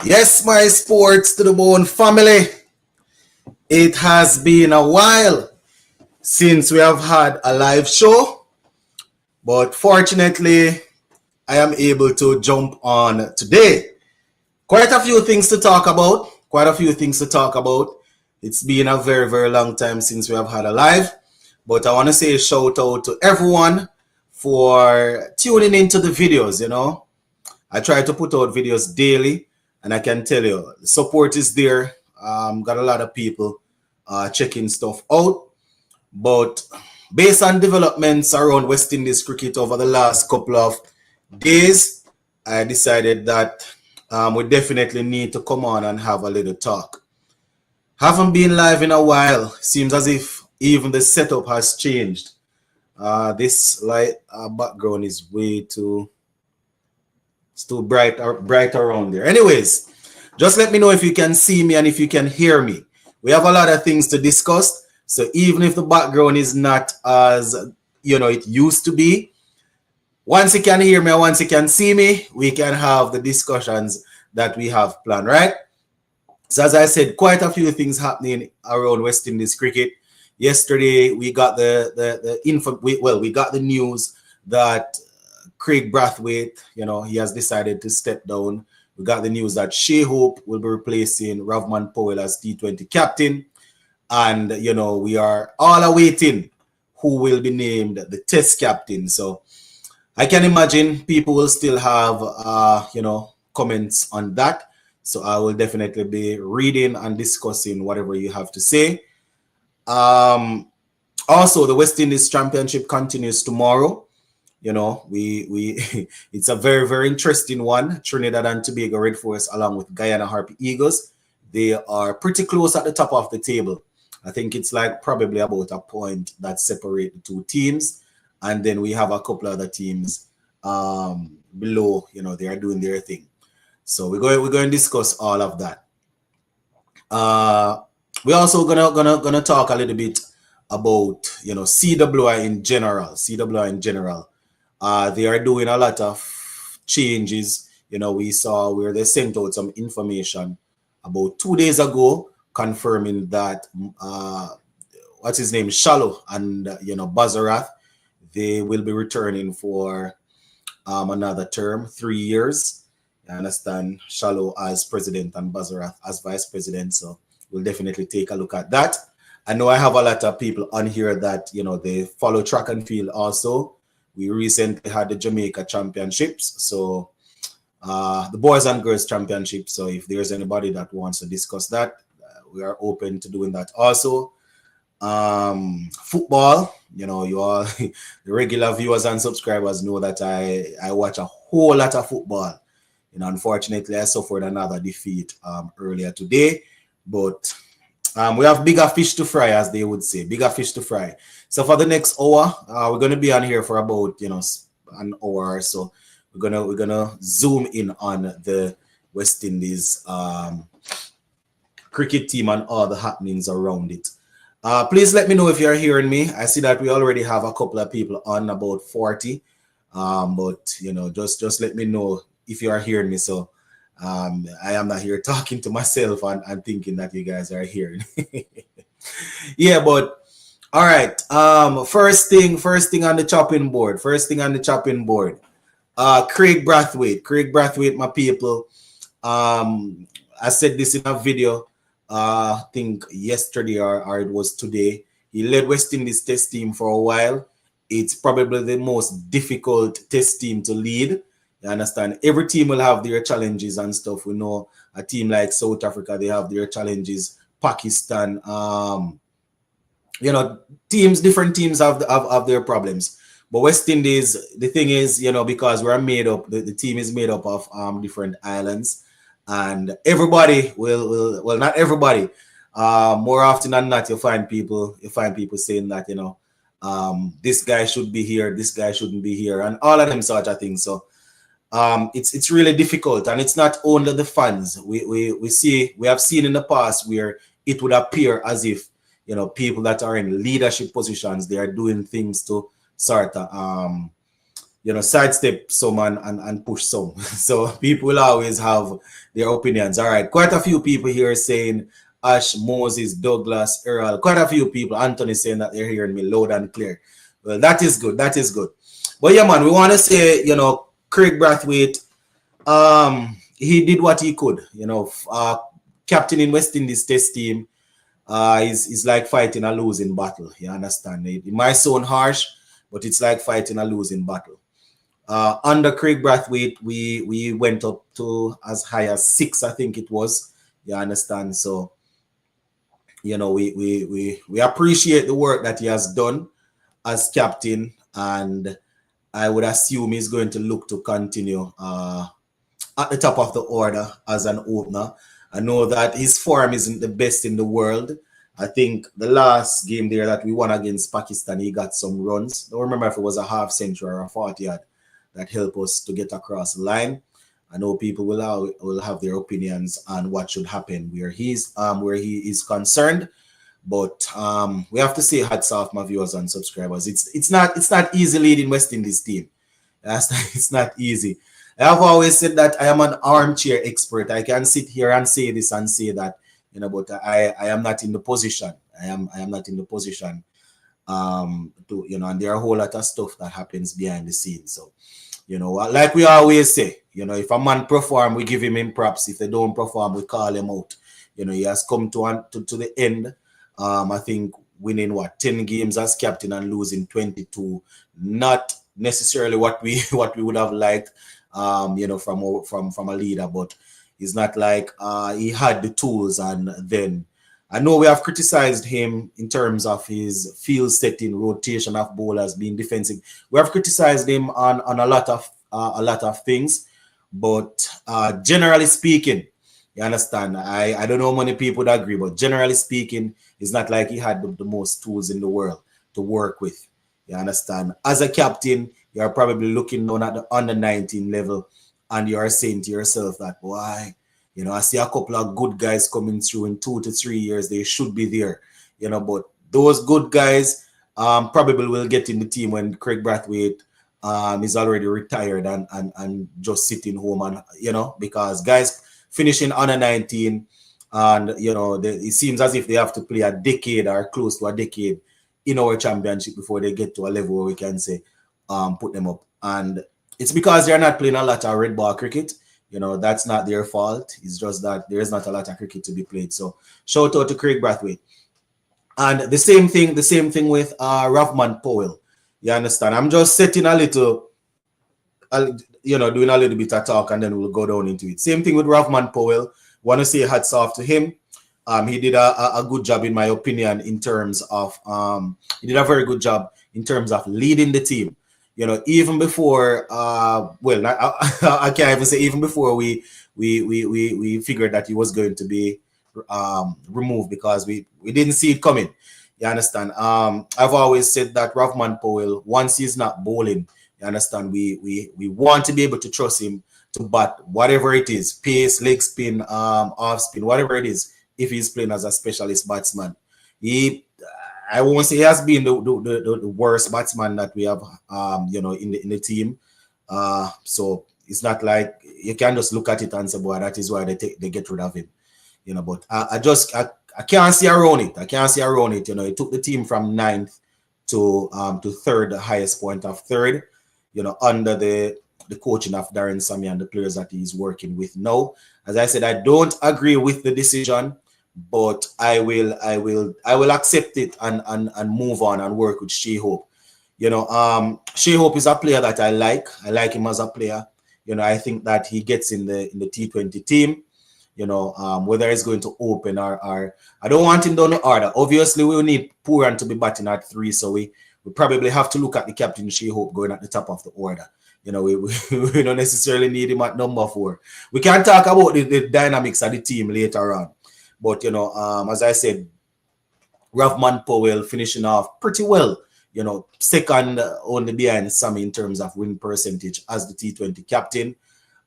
Yes, my sports to the bone family. It has been a while since we have had a live show, but fortunately, I am able to jump on today. Quite a few things to talk about. It's been a very, very long time since we have had a live, but I want to say a shout out to everyone for tuning into the videos. I try to put out videos daily, and I can tell you the support is there. Got a lot of people checking stuff out, but based on developments around West Indies cricket over the last couple of days, I decided that we definitely need to come on and have a little talk. Haven't been live in a while. Seems as if even the setup has changed. This light background is way too bright around there. Anyways, just let me know if you can see me and if you can hear me. We have a lot of things to discuss. So even if the background is not as it used to be, once you can hear me and once you can see me, we can have the discussions that we have planned, right? So as I said, quite a few things happening around West Indies cricket. Yesterday we got the info. We got the news that Craig Brathwaite, he has decided to step down. We got the news that Shea Hope will be replacing Rovman Powell as T20 captain. And, we are all awaiting who will be named the test captain. So I can imagine people will still have, comments on that. So I will definitely be reading and discussing whatever you have to say. Also, the West Indies Championship continues tomorrow. It's a very, very interesting one. Trinidad and Tobago Red Force along with Guyana Harpy Eagles. They are pretty close at the top of the table. I think it's like probably about a point that separate the two teams. And then we have a couple other teams below, they are doing their thing. So we're going to discuss all of that. We're also gonna talk a little bit about CWI in general. They are doing a lot of changes. We saw where they sent out some information about 2 days ago confirming that what's his name, Shallow and Bazarath, they will be returning for another term, 3 years. I understand Shallow as president and Bazarath as vice president. So we'll definitely take a look at that. I know I have a lot of people on here that they follow track and field also. We recently had the Jamaica Championships, so the Boys and Girls Championship. So if there's anybody that wants to discuss that, we are open to doing that also. Football, you all, the regular viewers and subscribers know that I watch a whole lot of football. Unfortunately, I suffered another defeat earlier today, but we have bigger fish to fry, as they would say, bigger fish to fry. So for the next hour, we're going to be on here for about an hour or so. We're gonna zoom in on the West Indies cricket team and all the happenings around it. Please let me know if you're hearing me. I see that we already have a couple of people on, about 40. But just let me know if you are hearing me. So I am not here talking to myself and thinking that you guys are hearing. Yeah, but all right. First thing on the chopping board. Craig Brathwaite, my people. I said this in a video, I think yesterday or it was today. He led West Indies test team for a while. It's probably the most difficult test team to lead. You understand? Every team will have their challenges and stuff. We know a team like South Africa, they have their challenges. Pakistan, different teams have their problems. But West Indies, the thing is, because we're made up, the team is made up of different islands, and everybody well, not everybody. More often than not, you find people saying that this guy should be here, this guy shouldn't be here, and all of them sort of things. So it's really difficult, and it's not only the fans. We have seen in the past where it would appear as if people that are in leadership positions, they are doing things to sort of sidestep some and push some. So people will always have their opinions. All right, quite a few people here saying Ash, Moses, Douglas, Earl, quite a few people. Anthony saying that they're hearing me loud and clear. Well, that is good. That is good. But yeah, man, we want to say, Craig Brathwaite, he did what he could. Captain in West Indies Test team is like fighting a losing battle. You understand? It might sound harsh, but it's like fighting a losing battle. Under Craig Brathwaite, we went up to as high as 6, I think it was. You understand? So, we appreciate the work that he has done as captain, and I would assume he's going to look to continue at the top of the order as an opener. I know that his form isn't the best in the world. I think the last game there that we won against Pakistan, he got some runs. I don't remember if it was a half century or a 40-yard that helped us to get across the line. I know people will have their opinions on what should happen where he is concerned. But we have to say hats off, my viewers and subscribers. It's not easy leading West Indies team. It's not easy. I have always said that I am an armchair expert. I can sit here and say this and say that, but I am not in the position. I am not in the position to, and there are a whole lot of stuff that happens behind the scenes. So, like we always say, if a man perform, we give him props. If they don't perform, we call him out. He has come to the end. I think winning 10 games as captain and losing 22, not necessarily what we would have liked, from a leader, but it's not like he had the tools. And then I know we have criticized him in terms of his field setting, rotation of bowlers, being defensive. We have criticized him on a lot of things, but generally speaking, you understand, I don't know how many people would agree, but generally speaking, it's not like he had the most tools in the world to work with. You understand? As a captain, you're probably looking down at the under 19 level and you're saying to yourself that, why? I see a couple of good guys coming through in 2 to 3 years. They should be there. But those good guys probably will get in the team when Craig Brathwaite is already retired and just sitting home and, because guys finishing under 19 and, it seems as if they have to play a decade or close to a decade in our championship before they get to a level where we can say, put them up. And it's because they're not playing a lot of red ball cricket. That's not their fault. It's just that there is not a lot of cricket to be played. So shout out to Craig Brathwaite. And the same thing with Rovman Powell. You understand? I'm just setting a little, doing a little bit of talk and then we'll go down into it. Same thing with Rovman Powell. Want to say hats off to him. He did a good job, in my opinion, in terms of he did a very good job in terms of leading the team. Even before I can't even say even before we figured that he was going to be removed because we didn't see it coming. You understand? I've always said that Rovman Powell, once he's not bowling, you understand, we want to be able to trust him to bat whatever it is, pace, leg spin, off spin, whatever it is. If he's playing as a specialist batsman, I won't say he has been the worst batsman that we have, in the team. So it's not like you can just look at it and say, boy, that is why they get rid of him, But I can't see around it. I can't see around it. It took the team from 9th to third, the highest point of third. Under the coaching of Darren Sammy and the players that he's working with now. As I said, I don't agree with the decision, but I will accept it and move on and work with Shea Hope. Shea Hope is a player that I like. I like him as a player. I think that he gets in the T20 team. Whether he's going to open or I don't want him down the order. Obviously, we will need Pooran to be batting at 3, so we probably have to look at the captain Shea Hope going at the top of the order. We don't necessarily need him at number 4. We can talk about the dynamics of the team later on. But, as I said, Rovman Powell finishing off pretty well, second only behind Sammy in terms of win percentage as the T20 captain.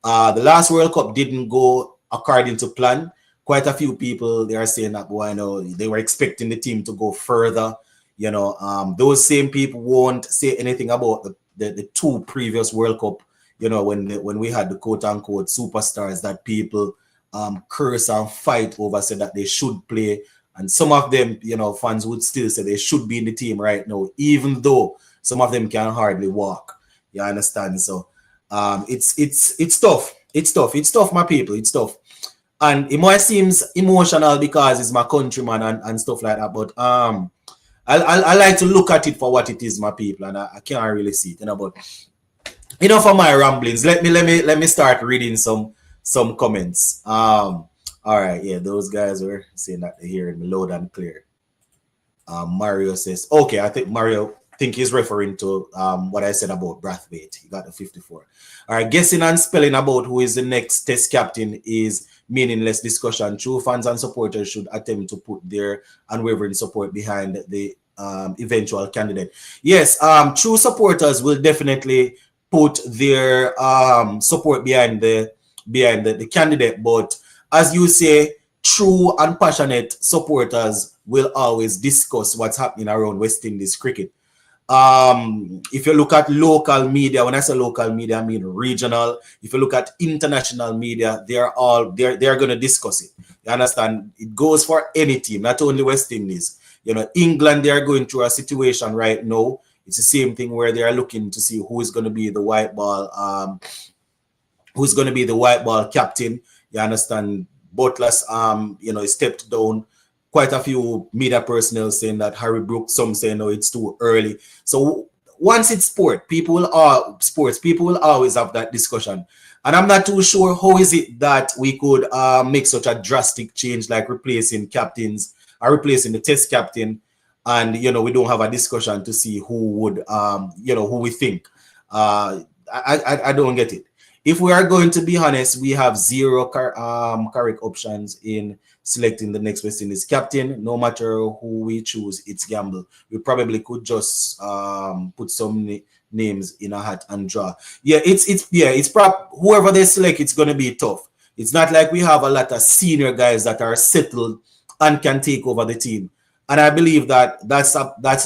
The last World Cup didn't go according to plan. Quite a few people, they are saying that, they were expecting the team to go further. Those same people won't say anything about the two previous World Cup, you know, when we had the quote unquote superstars that people curse and fight over, said that they should play. And some of them, you know, fans would still say they should be in the team right now, even though some of them can hardly walk. You understand? So it's tough. It's tough. It's tough, my people. It's tough. And it might seems emotional because it's my countryman and stuff like that. But I like to look at it for what it is, my people, and I can't really see it. You know, but enough of my ramblings. Let me start reading some comments. All right, yeah, those guys were saying that they're hearing me loud and clear. Mario says, okay, I think Mario he's referring to what I said about Brathwaite. He got the 54. All right, guessing and spelling about who is the next test captain is meaningless discussion. True fans and supporters should attempt to put their unwavering support behind the eventual candidate. Yes, true supporters will definitely put their support behind the candidate, but as you say, true and passionate supporters will always discuss what's happening around West Indies cricket. If you look at local media, when I say local media, I mean regional. If you look at international media, they're going to discuss it. You understand? It goes for any team, not only West Indies. You know, England, they are going through a situation right now. It's the same thing where they are looking to see who is going to be the white ball, captain. You understand? Butler's, you know, he stepped down. Quite a few media personnel saying that Harry Brooks, some say no, it's too early. So once it's sports, people will always have that discussion. And I'm not too sure how is it that we could make such a drastic change, like replacing captains or replacing the test captain, and you know we don't have a discussion to see who would who we think. I don't get it. If we are going to be honest, we have zero correct options in selecting the next West Indies captain. No matter who we choose, it's gamble. We probably could just put some names in a hat and draw. Yeah, it's whoever they select, it's going to be tough. It's not like we have a lot of senior guys that are settled and can take over the team. And I believe that that's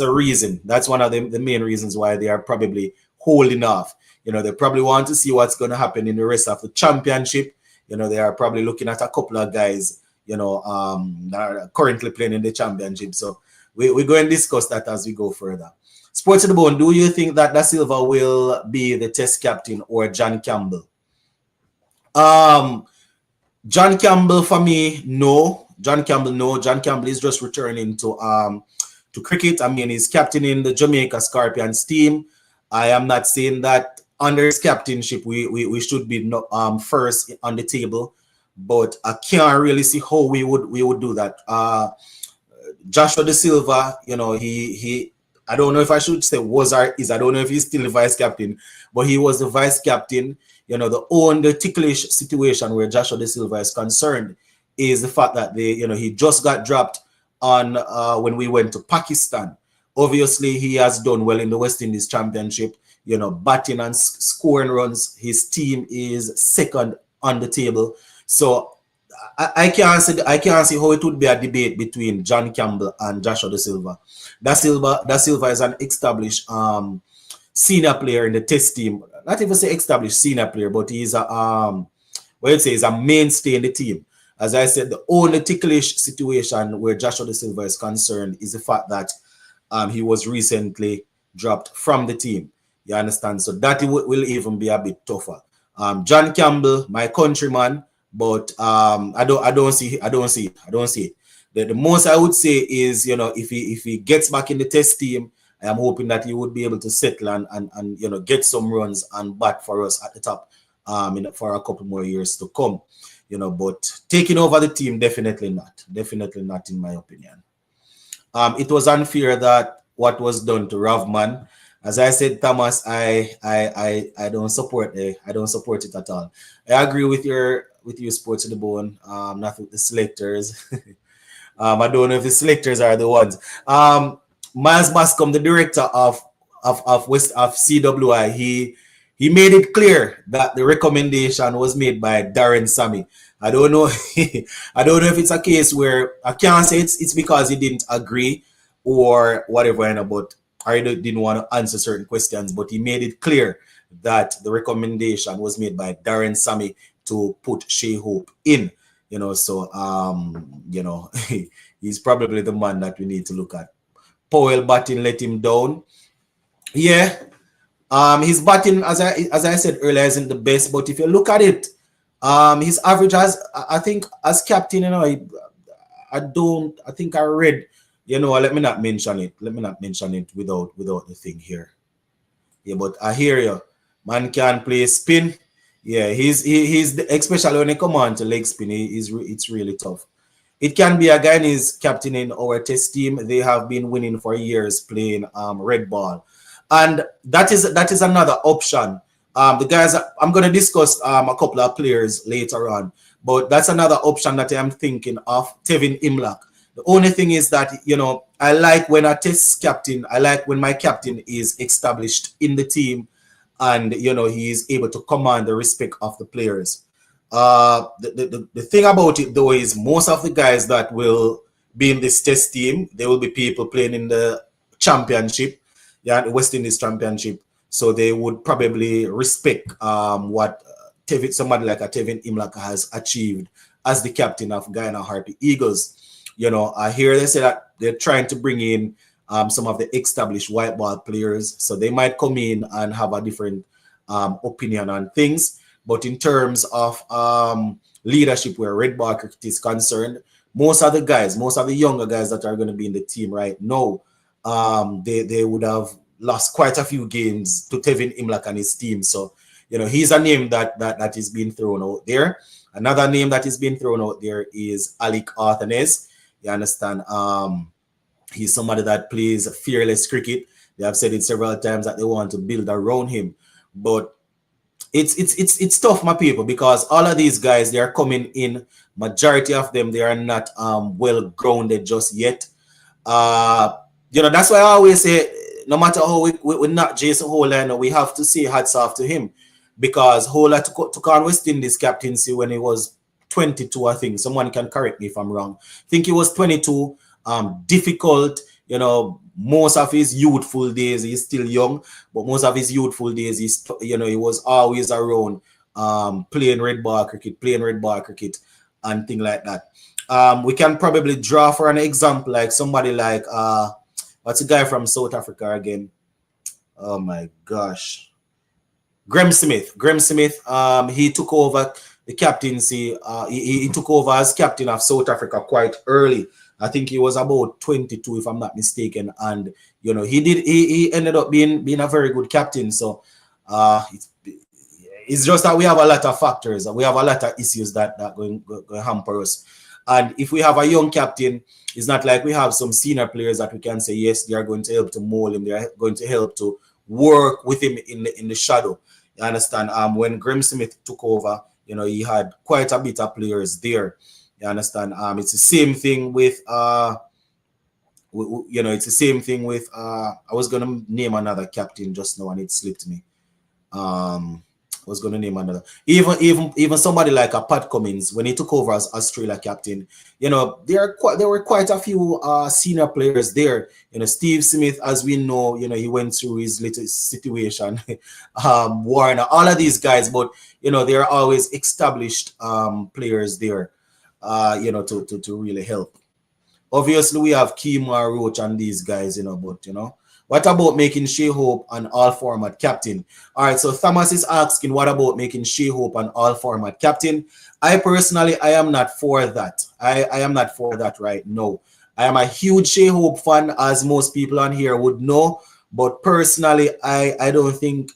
a reason. That's one of the main reasons why they are probably holding off. You know, they probably want to see what's going to happen in the rest of the championship. You know, they are probably looking at a couple of guys, you know, that are currently playing in the championship. So we're going to discuss that as we go further. Sports to the Bone, do you think that Da Silva will be the test captain or John Campbell? John Campbell, for me, no. John Campbell, no. John Campbell is just returning to cricket. I mean, he's captaining the Jamaica Scorpions team. I am not saying that under his captainship we should be first on the table, but I can't really see how we would do that. Joshua Da Silva, you know, he I don't know if I should say was or is. I don't know if he's still the vice captain, but he was the vice captain. You know, the ticklish situation where Joshua Da Silva is concerned is the fact that he just got dropped on when we went to Pakistan. Obviously, he has done well in the West Indies Championship, you know, batting and scoring runs. His team is second on the table. So I can't see how it would be a debate between John Campbell and Joshua Da Silva. Da Silva is an established senior player in the test team. Not even say established senior player, but he's he's a mainstay in the team. As I said, the only ticklish situation where Joshua Da Silva is concerned is the fact that he was recently dropped from the team. You understand? So that will even be a bit tougher. John Campbell, my countryman, but I don't see it. The most I would say is, you know, if he gets back in the test team, I am hoping that he would be able to settle and you know, get some runs and bat for us at the top for a couple more years to come. You know, but taking over the team, definitely not in my opinion. It was unfair that what was done to Rovman. As I said, Thomas, I don't support it at all. I agree with you, Sports to the Bone. Not with the selectors. I don't know if the selectors are the ones. Miles Bascom, the director of CWI, he made it clear that the recommendation was made by Darren Sammy. I don't know. I don't know if it's a case where I can't say it's because he didn't agree or whatever, but or he didn't want to answer certain questions, but he made it clear that the recommendation was made by Darren Sammy to put Shea Hope in. So he's probably the man that we need to look at. Powell batting let him down. Yeah. His batting, as I said earlier, isn't the best, but if you look at it, his average I think as captain, I think I read, let me not mention it. Let me not mention it without the thing here. Yeah, but I hear you. Man can play spin. Yeah, he's especially when he come on to leg spin, it's really tough. It can be a guy is captain in our test team. They have been winning for years playing red ball. And that is another option. The guys, I'm going to discuss a couple of players later on, but that's another option that I'm thinking of, Tevin Imlach. The only thing is that, I like when a test captain, I like when my captain is established in the team and, he is able to command the respect of the players. The thing about it, though, is most of the guys that will be in this test team, there will be people playing in the championship, the West Indies championship. So they would probably respect what somebody like a Tevin Imlach has achieved as the captain of Guyana Harpy Eagles. I hear they say that they're trying to bring in some of the established white ball players. So they might come in and have a different opinion on things. But in terms of leadership where red ball cricket is concerned, most of the younger guys that are going to be in the team right now, they would have lost quite a few games to Tevin Imlach and his team. So, he's a name that is being thrown out there. Another name that is being thrown out there is Alec Arthanes. You understand? He's somebody that plays fearless cricket. They have said it several times that they want to build around him. But it's tough, my people, because all of these guys, they are coming in. Majority of them, they are not well grounded just yet. That's why I always say, no matter how we not Jason Holland, we have to say hats off to him, because Holland took on West Indies captaincy when he was 22, I think. Someone can correct me if I'm wrong. I think he was 22. Difficult, most of his youthful days, he's still young, but most of his youthful days, he was always around playing red ball cricket and things like that. We can probably draw for an example, like somebody like, what's the guy from South Africa again? Oh my gosh. Graeme Smith. He took over the captaincy. He took over as captain of South Africa quite early. I think he was about 22, if I'm not mistaken, and he ended up being a very good captain. So it's just that we have a lot of factors, we have a lot of issues that going to hamper us. And if we have a young captain, it's not like we have some senior players that we can say yes, they are going to help to mold him, they are going to help to work with him in the shadow. You understand? When Graeme Smith took over, he had quite a bit of players there. You understand? It's the same thing with I was gonna name another captain just now and it slipped me. I was gonna name another. Even somebody like a Pat Cummins, when he took over as Australia captain, there were quite a few senior players there. Steve Smith, as we know, he went through his little situation. Warner, all of these guys, but there are always established players there. To really help. Obviously, we have Kemar Roach and these guys, but what about making Shea Hope an all-format captain? All right, so Thomas is asking, what about making Shea Hope an all-format captain? I personally, I am not for that. I am not for that right now. I am a huge Shea Hope fan, as most people on here would know, but personally, I don't think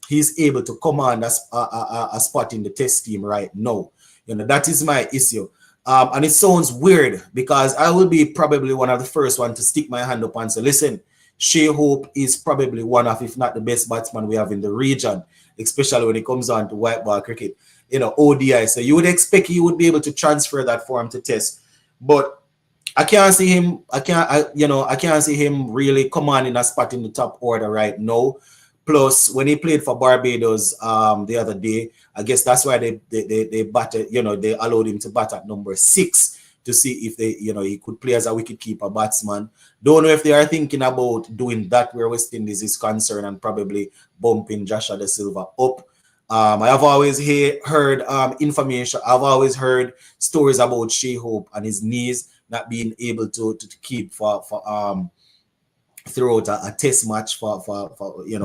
he's able to command a spot in the test team right now. That is my issue. And it sounds weird because I will be probably one of the first one to stick my hand up and say, listen, Shea Hope is probably one of, if not the best batsman we have in the region, especially when it comes on to white ball cricket, ODI. So you would expect he would be able to transfer that form to test. But I can't see him, I can't see him really commanding a spot in the top order right now. Plus, when he played for Barbados the other day, I guess that's why they batted, they allowed him to bat at number 6 to see if he could play as a wicketkeeper batsman. Don't know if they are thinking about doing that where West Indies is concerned and probably bumping Joshua De Silva up. I have always heard information. I've always heard stories about Shea Hope and his knees not being able to keep for throughout a test match for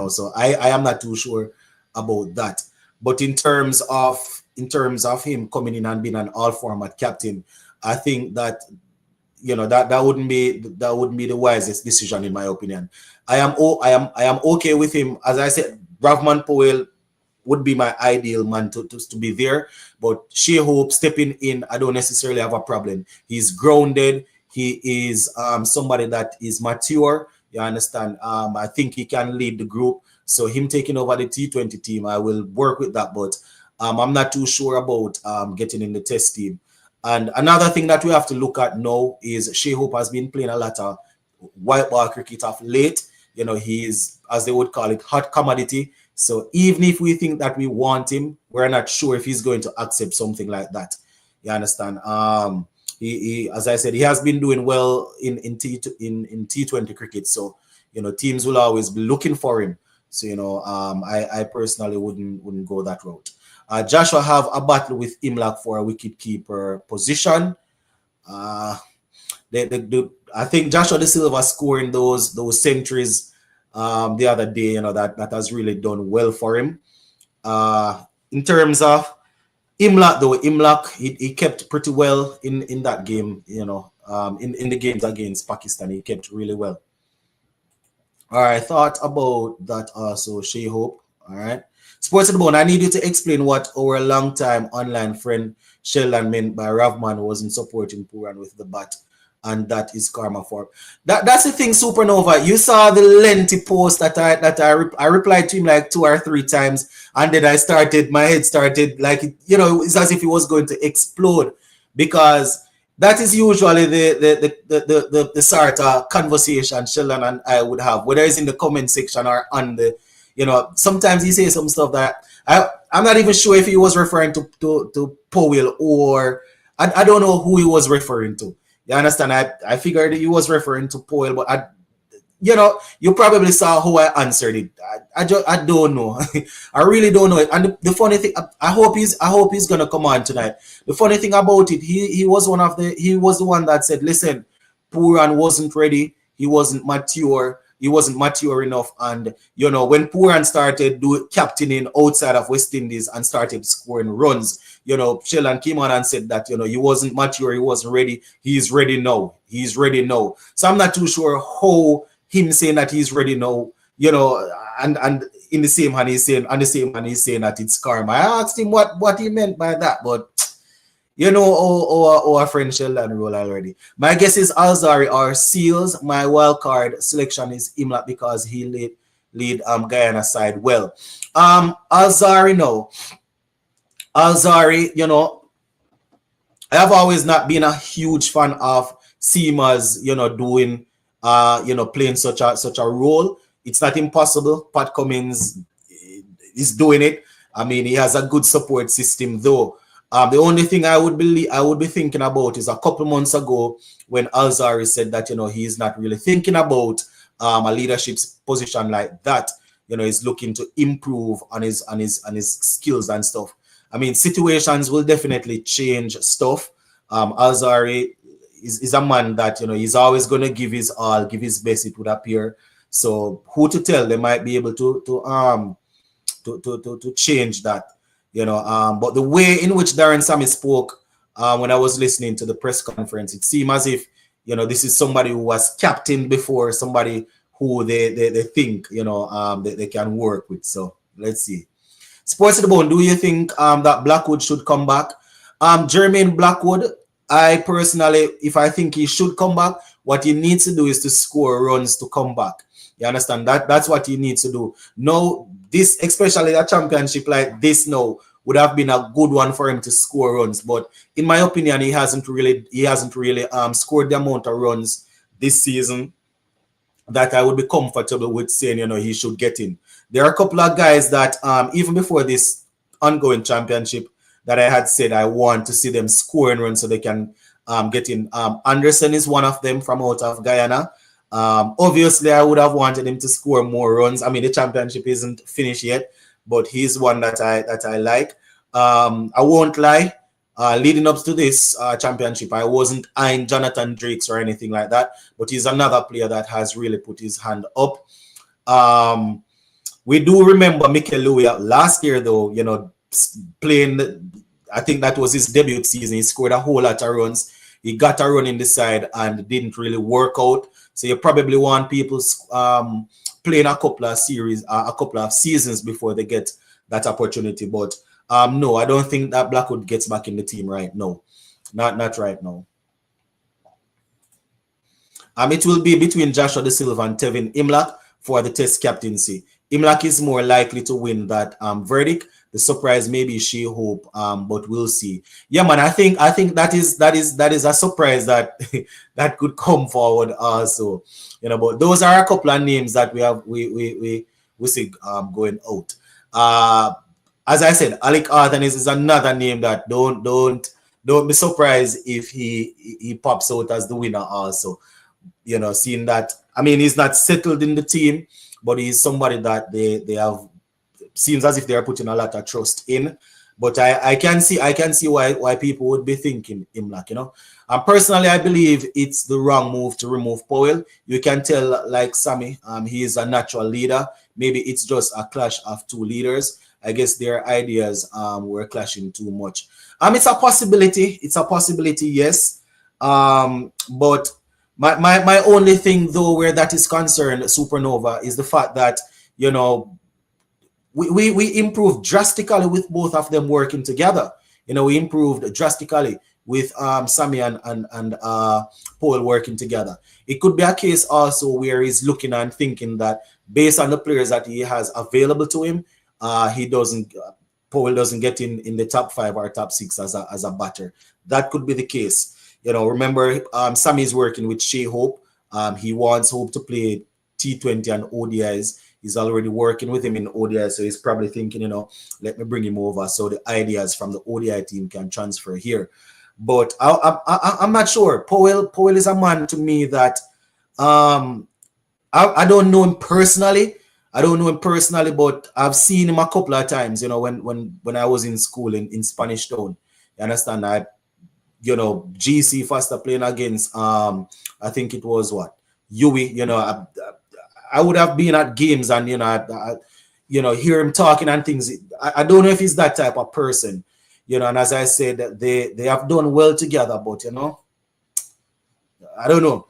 So I am not too sure about that. But in terms of him coming in and being an all format captain, I think that that wouldn't be the wisest decision in my opinion. I am okay with him. As I said, Rovman Powell would be my ideal man to be there. But Shea Hope stepping in, I don't necessarily have a problem. He's grounded. He is somebody that is mature. You understand? I think he can lead the group. So him taking over the T20 team, I will work with that. But I'm not too sure about getting in the test team. And another thing that we have to look at now is Shea Hope has been playing a lot of white ball cricket of late. He is, as they would call it, hot commodity. So even if we think that we want him, we're not sure if he's going to accept something like that. You understand? He as I said, he has been doing well in T20 cricket. So teams will always be looking for him. So I personally wouldn't go that route. Joshua have a battle with Imlach for a wicketkeeper position. I think Joshua De Silva scoring those centuries the other day, that has really done well for him. In terms of Imlach, though, he kept pretty well in that game, in the games against Pakistan, he kept really well. All right, thought about that also, Shea Hope. All right. Sports at the Bone, I need you to explain what our long-time online friend Sheldon meant by Rovman wasn't supporting Pooran with the bat, and that is karma for that's the thing. Supernova, you saw the lengthy post that I replied to him like 2 or 3 times, and then my head started like it's as if it was going to explode, because that is usually the sort of conversation Sheldon and I would have, whether it's in the comment section or on the sometimes he says some stuff that I'm not even sure if he was referring to Powell, or I don't know who he was referring to. You understand? I figured he was referring to Powell, but you probably saw how I answered it. I don't know. I really don't know it. And the funny thing, I hope he's gonna come on tonight. The funny thing about it, he was the one that said, listen, Pooran wasn't ready. He wasn't mature. He wasn't mature enough. And when Pooran started captaining outside of West Indies and started scoring runs, Sheldon came on and said that he wasn't mature, he wasn't ready. He's ready now. He's ready now. So I'm not too sure how him saying that he's ready now, and in the same hand he's saying that it's karma. I asked him what he meant by that, but our friend Sheldon roll already. My guess is Alzari or Seals. My wild card selection is Imlach because he lead Guyana side well. Alzari, no. Alzari, I have always not been a huge fan of Seamers, doing playing such a role. It's not impossible. Pat Cummins is doing it. I mean, he has a good support system though. The only thing I would be thinking about is a couple months ago when Alzari said that he's not really thinking about a leadership position like that. He's looking to improve on his skills and stuff. I mean, situations will definitely change stuff. Alzari is a man that he's always going to give his all, give his best. It would appear. So who to tell? They might be able to change that. But the way in which Darren Sammy spoke when I was listening to the press conference, it seemed as if this is somebody who was captain before, somebody who they think they can work with. So let's see. Sports at the Bone, do you think that Blackwood should come back? Jermaine Blackwood, I personally, if I think he should come back, what he needs to do is to score runs to come back. You understand? That's what he needs to do. No, this, especially a championship like this now, would have been a good one for him to score runs. But in my opinion, he hasn't really scored the amount of runs this season that I would be comfortable with saying, he should get in. There are a couple of guys that even before this ongoing championship that I had said I want to see them scoring runs so they can getting. Anderson is one of them from out of Guyana. Obviously, I would have wanted him to score more runs. I mean, the championship isn't finished yet, but he's one that I like. I won't lie. Leading up to this championship, I wasn't eyeing Jonathan Drakes or anything like that, but he's another player that has really put his hand up. We do remember Mikel Louis last year, though, you know, playing, I think that was his debut season. He scored a whole lot of runs. He got a run in the side and didn't really work out. So you probably want people playing a couple of seasons before they get that opportunity. But no, I don't think that Blackwood gets back in the team right now. Not right now. It will be between Joshua De Silva and Tevin Imlach for the test captaincy. Imlach is more likely to win that verdict. The surprise maybe She Hope, but we'll see. Yeah, man, I think that is a surprise that that could come forward also. You know, but those are a couple of names that we see going out. As I said, Alec Arthanis is another name that don't be surprised if he pops out as the winner also. You know, seeing that, I mean, he's not settled in the team, but he's somebody that they have, seems as if they are putting a lot of trust in. But I can see why people would be thinking Imlach, you know. And personally, I believe it's the wrong move to remove Powell. You can tell, like Sammy, he is a natural leader. Maybe it's just a clash of two leaders. I guess their ideas were clashing too much. It's a possibility. It's a possibility, yes. But my only thing, though, where that is concerned, Supernova, is the fact that, you know, we improved drastically with both of them working together. You know, we improved drastically with Sammy and Paul working together. It could be a case also where he's looking and thinking that based on the players that he has available to him, Powell doesn't get in the top 5 or top 6 as a batter. That could be the case. You know, remember, Sammy is working with Shea Hope. He wants Hope to play T20 and ODIs. He's already working with him in ODI, so he's probably thinking, you know, let me bring him over so the ideas from the ODI team can transfer here. But I'm not sure. Powell is a man to me that I don't know him personally. But I've seen him a couple of times, you know, when I was in school in Spanish Town. You understand? You know, GC Foster playing against, I think it was Yui, you know, I would have been at games and, you know, hear him talking and things. I don't know if he's that type of person, you know, and as I said, they have done well together, but, you know, I don't know.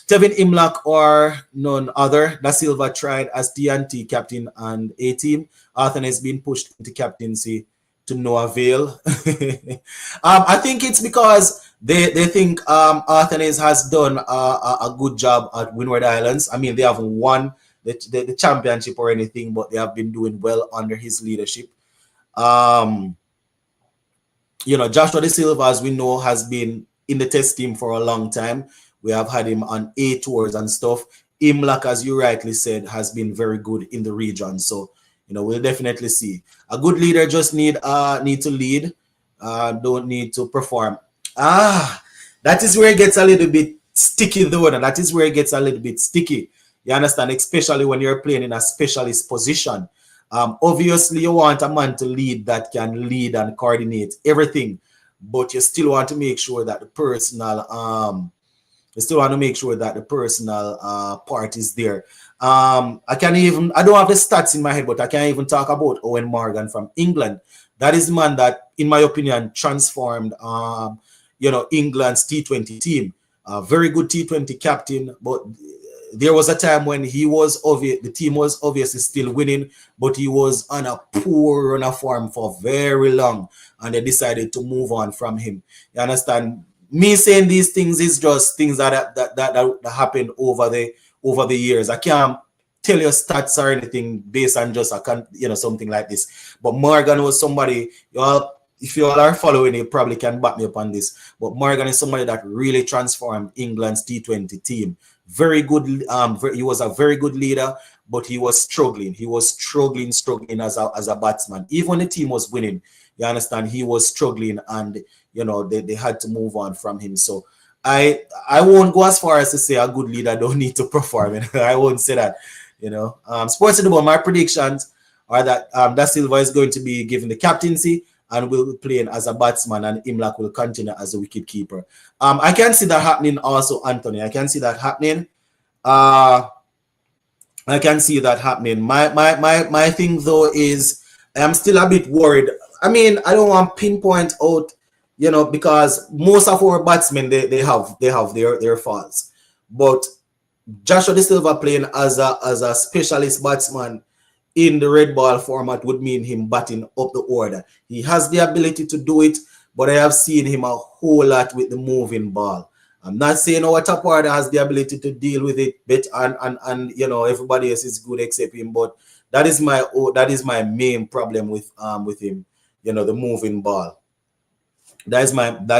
Tevin Imlach or none other. Da Silva tried as TNT captain and A team. Arthur has been pushed into captaincy to no avail. I think it's because they think Arthur has done a good job at Windward Islands. I mean, they haven't won the championship or anything, but they have been doing well under his leadership. You know, Joshua De Silva, as we know, has been in the test team for a long time. We have had him on A tours and stuff. Imlach, as you rightly said, has been very good in the region. So, you know, we'll definitely see. A good leader just need to lead, don't need to perform. That is where it gets a little bit sticky, though. That is where it gets a little bit sticky. You understand, especially when you're playing in a specialist position. Obviously, you want a man to lead that can lead and coordinate everything, but you still want to make sure that the personal part is there. I don't have the stats in my head, but I can't even talk about Owen Morgan from England. That is the man that, in my opinion, transformed, you know, England's T20 team. Very good T20 captain, but there was a time when the team was obviously still winning, but he was on a poor run of form for very long, and they decided to move on from him. You understand? Me saying these things is just things that happened over the years. I can't tell you stats or anything based on just something like this. But Morgan was somebody, if you all are following, you probably can back me up on this. But Morgan is somebody that really transformed England's T20 team. Very good. He was a very good leader, but he was struggling. He was struggling as a batsman. Even when the team was winning, you understand, he was struggling, and they had to move on from him. So I won't go as far as to say a good leader don't need to perform. I won't say that. Sports About my predictions are that Da Silva is going to be given the captaincy and will be playing as a batsman, and Imlak will continue as a wicket keeper. I can see that happening also, Anthony. I can see that happening. I can see that happening. My thing though is I'm still a bit worried. I mean, I don't want to pinpoint out, because most of our batsmen they have their faults. But Joshua De Silva playing as a specialist batsman in the red ball format would mean him batting up the order. He has the ability to do it, but I have seen him a whole lot with the moving ball. I'm not saying our top order has the ability to deal with it, but and everybody else is good except him. But that is my main problem with him. The moving ball. That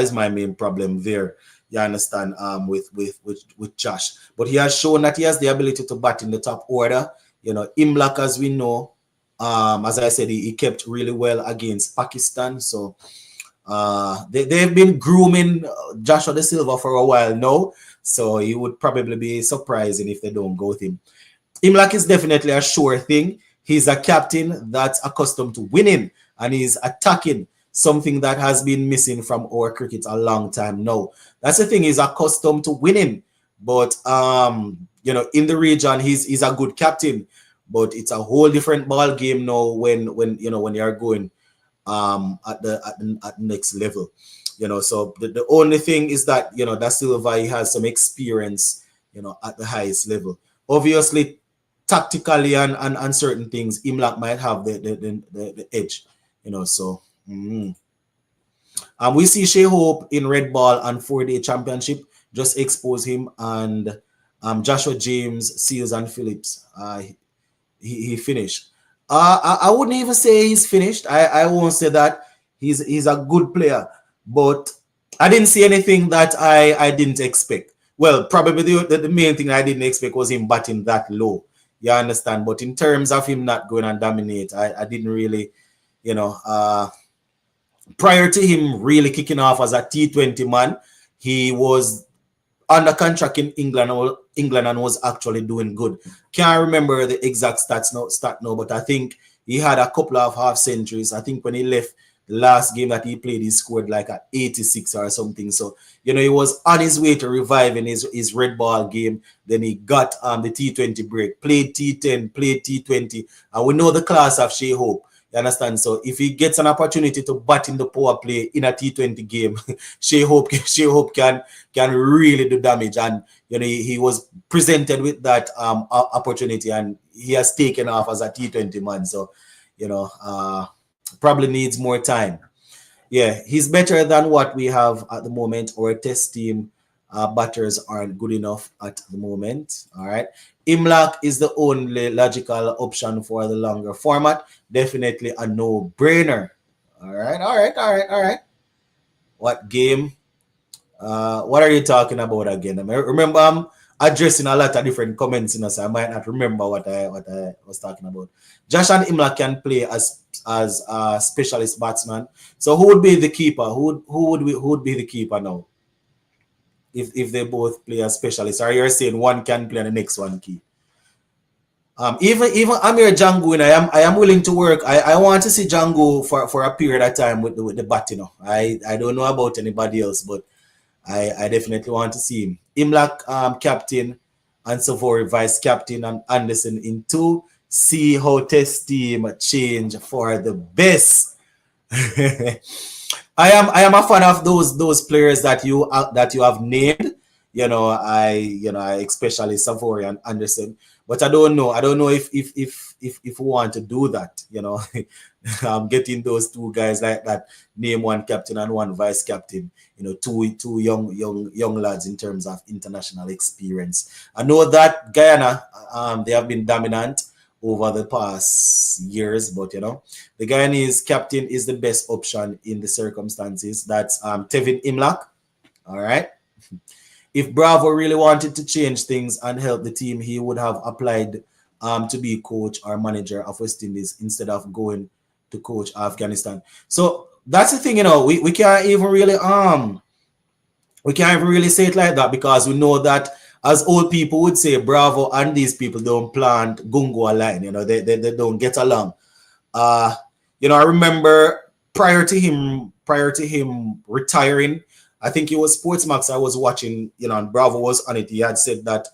is my main problem there. You understand? With Josh, but he has shown that he has the ability to bat in the top order. Imlak, as we know, as I said, he kept really well against Pakistan. So they've been grooming Joshua De Silva for a while now. So it would probably be surprising if they don't go with him. Imlak is definitely a sure thing. He's a captain that's accustomed to winning, and he's attacking, something that has been missing from our cricket a long time now. That's the thing, he's accustomed to winning. But in the region, he's a good captain. But it's a whole different ball game now when you're going at the next level. So the only thing is that Da Silva, he has some experience at the highest level. Obviously, tactically and certain things, Imlak might have the edge. So we see Shea Hope in red ball and 4-day championship just expose him, and Joshua James, Seals and Phillips, he finished. I wouldn't even say he's finished. I won't say that. He's a good player, but I didn't see anything that I didn't expect. Well, probably the main thing I didn't expect was him batting that low. You understand? But in terms of him not going and dominate, I didn't really, prior to him really kicking off as a T20 man, he was under contract in England and was actually doing good. Can't remember the exact stat now, but I think he had a couple of half centuries. I think when he left the last game that he played, he scored like an 86 or something. So, he was on his way to reviving his red ball game. Then he got the T20 break, played T10, played T20, and we know the class of Shea Hope. You understand? So if he gets an opportunity to bat in the power play in a T20 game, Shea Hope can really do damage. And he was presented with that opportunity, and he has taken off as a T20 man. So probably needs more time. Yeah, he's better than what we have at the moment. Our test team batters aren't good enough at the moment. All right. Imlak is the only logical option for the longer format. Definitely a no-brainer. All right. What game? What are you talking about again? Remember, I'm addressing a lot of different comments, so I might not remember what I was talking about. Josh and Imlak can play as a specialist batsman. So who would be the keeper? Who would be the keeper now? If they both play as specialists, or you're saying one can play and the next one keep? Even Amir Django, I am willing to work. I want to see Django for a period of time with the bat. I don't know about anybody else, but I definitely want to see him. Imlak captain, and Savory vice captain, and Anderson in 2. See how test team change for the best. I am a fan of those players that you have named. I especially Savory and Anderson. But I don't know if we want to do that. I'm getting those two guys like that, name one captain and one vice captain. Two young lads in terms of international experience. I know that Guyana, they have been dominant over the past years, but the Guyanese captain is the best option in the circumstances. That's Tevin Imlak. All right. If Bravo really wanted to change things and help the team, he would have applied to be coach or manager of West Indies instead of going to coach Afghanistan. So that's the thing, we can't even really say it like that, because we know that, as old people would say, Bravo and these people don't plant gungo line. They don't get along. I remember prior to him retiring, I think it was Sportsmax I was watching, and Bravo was on it. He had said that,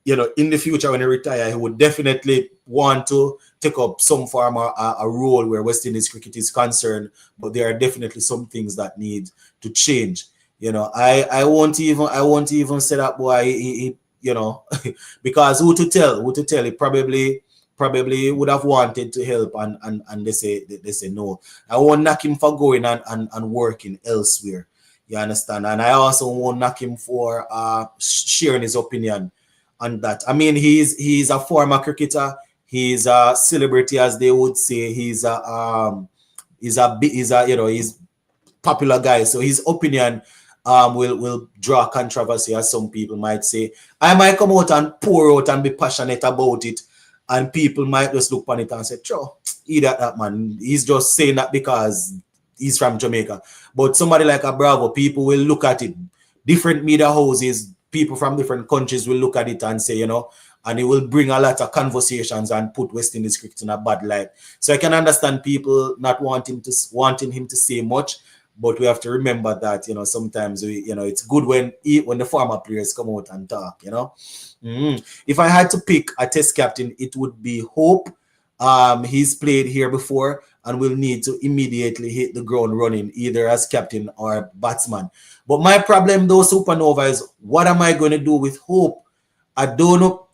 in the future when he retire, he would definitely want to take up some form of a role where West Indies cricket is concerned, but there are definitely some things that need to change. I won't even say that boy. Because who to tell? He probably would have wanted to help, and they say no. I won't knock him for going and working elsewhere. You understand? And I also won't knock him for sharing his opinion on that. I mean, he's a former cricketer. He's a celebrity, as they would say. He's popular guy. So his opinion will draw controversy, as some people might say. I might come out and pour out and be passionate about it, and people might just look on it and say, "Sure, he that man. He's just saying that because he's from Jamaica." But somebody like a Bravo, people will look at it. Different media houses, people from different countries will look at it and say, and it will bring a lot of conversations and put West Indies cricket in a bad light. So I can understand people not wanting him to say much, but we have to remember that sometimes it's good when the former players come out and talk. If I had to pick a test captain, it would be Hope. He's played here before and will need to immediately hit the ground running, either as captain or batsman. But my problem though, Supernova, is what am I going to do with Hope? I don't know.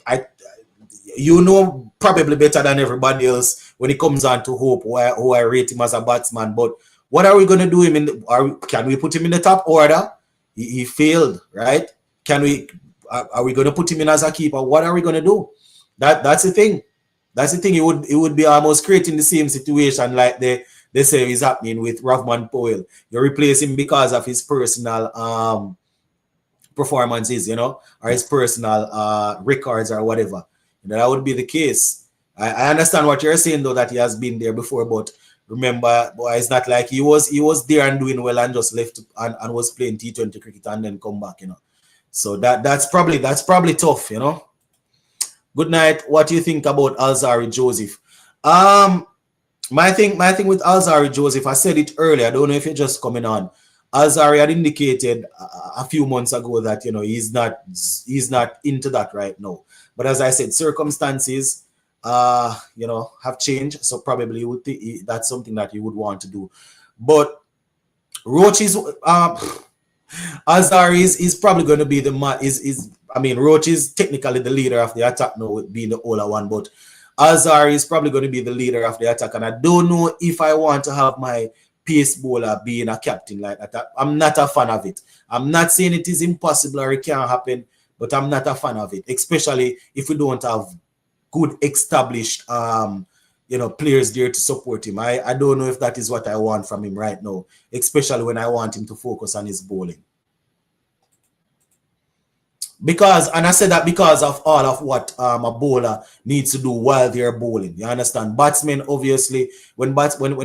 Probably better than everybody else when it comes on to Hope, who I rate him as a batsman. But what are we going to do him can we put him in the top order? He failed, right? Are we going to put him in as a keeper? What are we going to do? That's the thing. That's the thing. It would be almost creating the same situation like they say is happening with Rovman Powell. You replace him because of his personal performances, or his personal records or whatever. That would be the case. I understand what you're saying though, that he has been there before, but remember, it's not like he was there and doing well and just left and was playing T20 cricket and then come back, So that's probably tough, Good night. What do you think about Alzari Joseph? My thing with Alzari Joseph, I said it earlier. I don't know if you're just coming on. Alzari had indicated a few months ago that he's not into that right now. But as I said, circumstances have changed, so probably that's something that he would want to do. But Roach is Alzari is probably going to be the man. Roach is technically the leader of the attack now, being the older one, but Alzari is probably going to be the leader of the attack, and I don't know if I want to have my pace bowler being a captain like that. I'm not a fan of it. I'm not saying it is impossible or it can't happen, but I'm not a fan of it, especially if we don't have good established players there to support him. I don't know if that is what I want from him right now, especially when I want him to focus on his bowling. And I said that because of all of what a bowler needs to do while they're bowling. You understand? Batsmen, obviously, when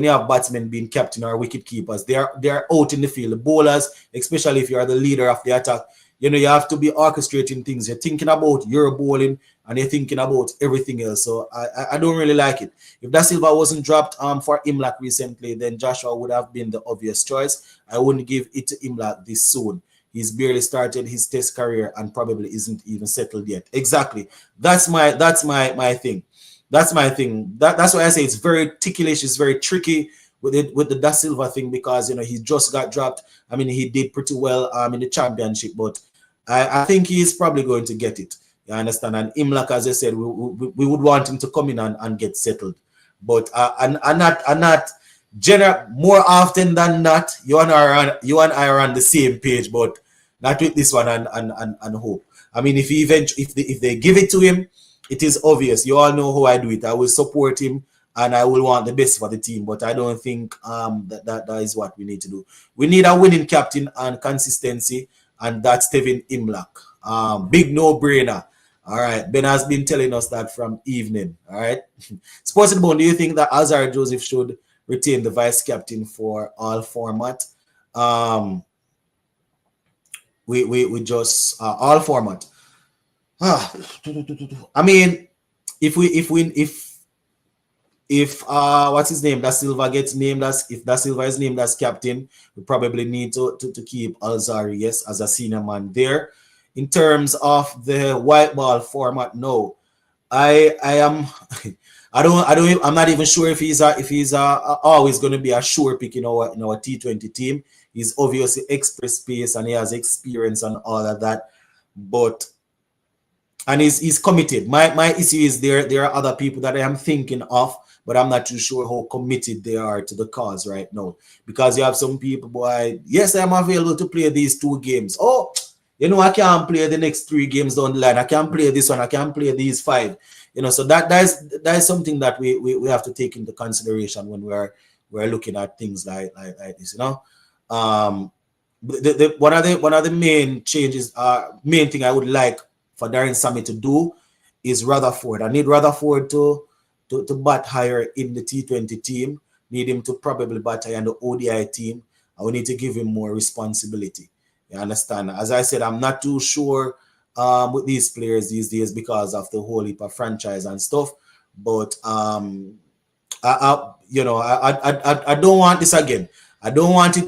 you have batsmen being captain or wicket keepers, they're out in the field. The bowlers, especially if you are the leader of the attack, you have to be orchestrating things. You're thinking about your bowling and you're thinking about everything else. So I don't really like it. If Da Silva wasn't dropped for Imlak recently, then Joshua would have been the obvious choice. I wouldn't give it to Imlak this soon. He's barely started his test career and probably isn't even settled yet. Exactly. That's my thing. That's my thing. That's why I say it's very ticklish. It's very tricky with the Da Silva thing, because he just got dropped. I mean, he did pretty well in the championship, but I think he's probably going to get it. You understand? And Imlak, as I said, we would want him to come in and get settled. But and not general, more often than not, you and I are on the same page, but not with this one and Hope. I mean, if they give it to him, it is obvious. You all know how I do it. I will support him and I will want the best for the team, but I don't think that is what we need to do. We need a winning captain and consistency, and that's Stephen Imlak. Big no-brainer. All right. Ben has been telling us that from evening. All right. Sports Bone, do you think that Azar Joseph should retain the vice captain for all format? We just all format. I mean, if what's his name, Da Silva gets named as, if Da Silva is named as captain, we probably need to keep Alzari, yes, as a senior man there. In terms of the white ball format, no, I am I'm not even sure if he's always going to be a sure pick in our T20 team. He's obviously express pace and he has experience and all of that, but and he's committed. My issue is there are other people that I am thinking of, but I'm not too sure how committed they are to the cause right now. Because you have some people, boy, yes, I'm available to play these 2 games. Oh, you know, I can't play the next 3 games down the line. I can't play this one. I can't play these 5. You know, so that is something that we have to take into consideration when we're looking at things like this. You know, one of the main changes, main thing I would like for Darren Sammy to do is Rutherford. I need Rutherford to bat higher in the T20 team. Need him to probably bat higher in the ODI team. And we need to give him more responsibility. You understand? As I said, I'm not too sure with these players these days because of the whole heap of franchise and stuff. But I don't want this again. I don't want it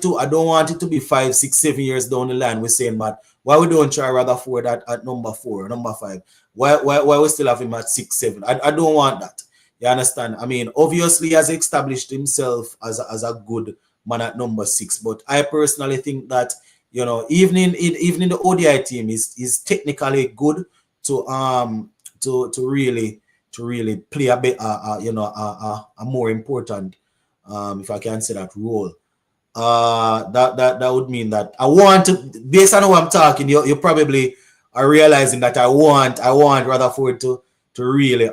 to be 5, 6, 7 years down the line. We're saying, but why we don't try Rutherford at number 4, number 5? Why we still have him at 6, 7? I don't want that. You understand? I mean, obviously he has established himself as a good man at number 6, but I personally think that, you know, even in the ODI team is technically good to really play a bit a more important, if I can say that, role. That would mean that I want to, based on how I'm talking, you probably are realizing that I want Rutherford to really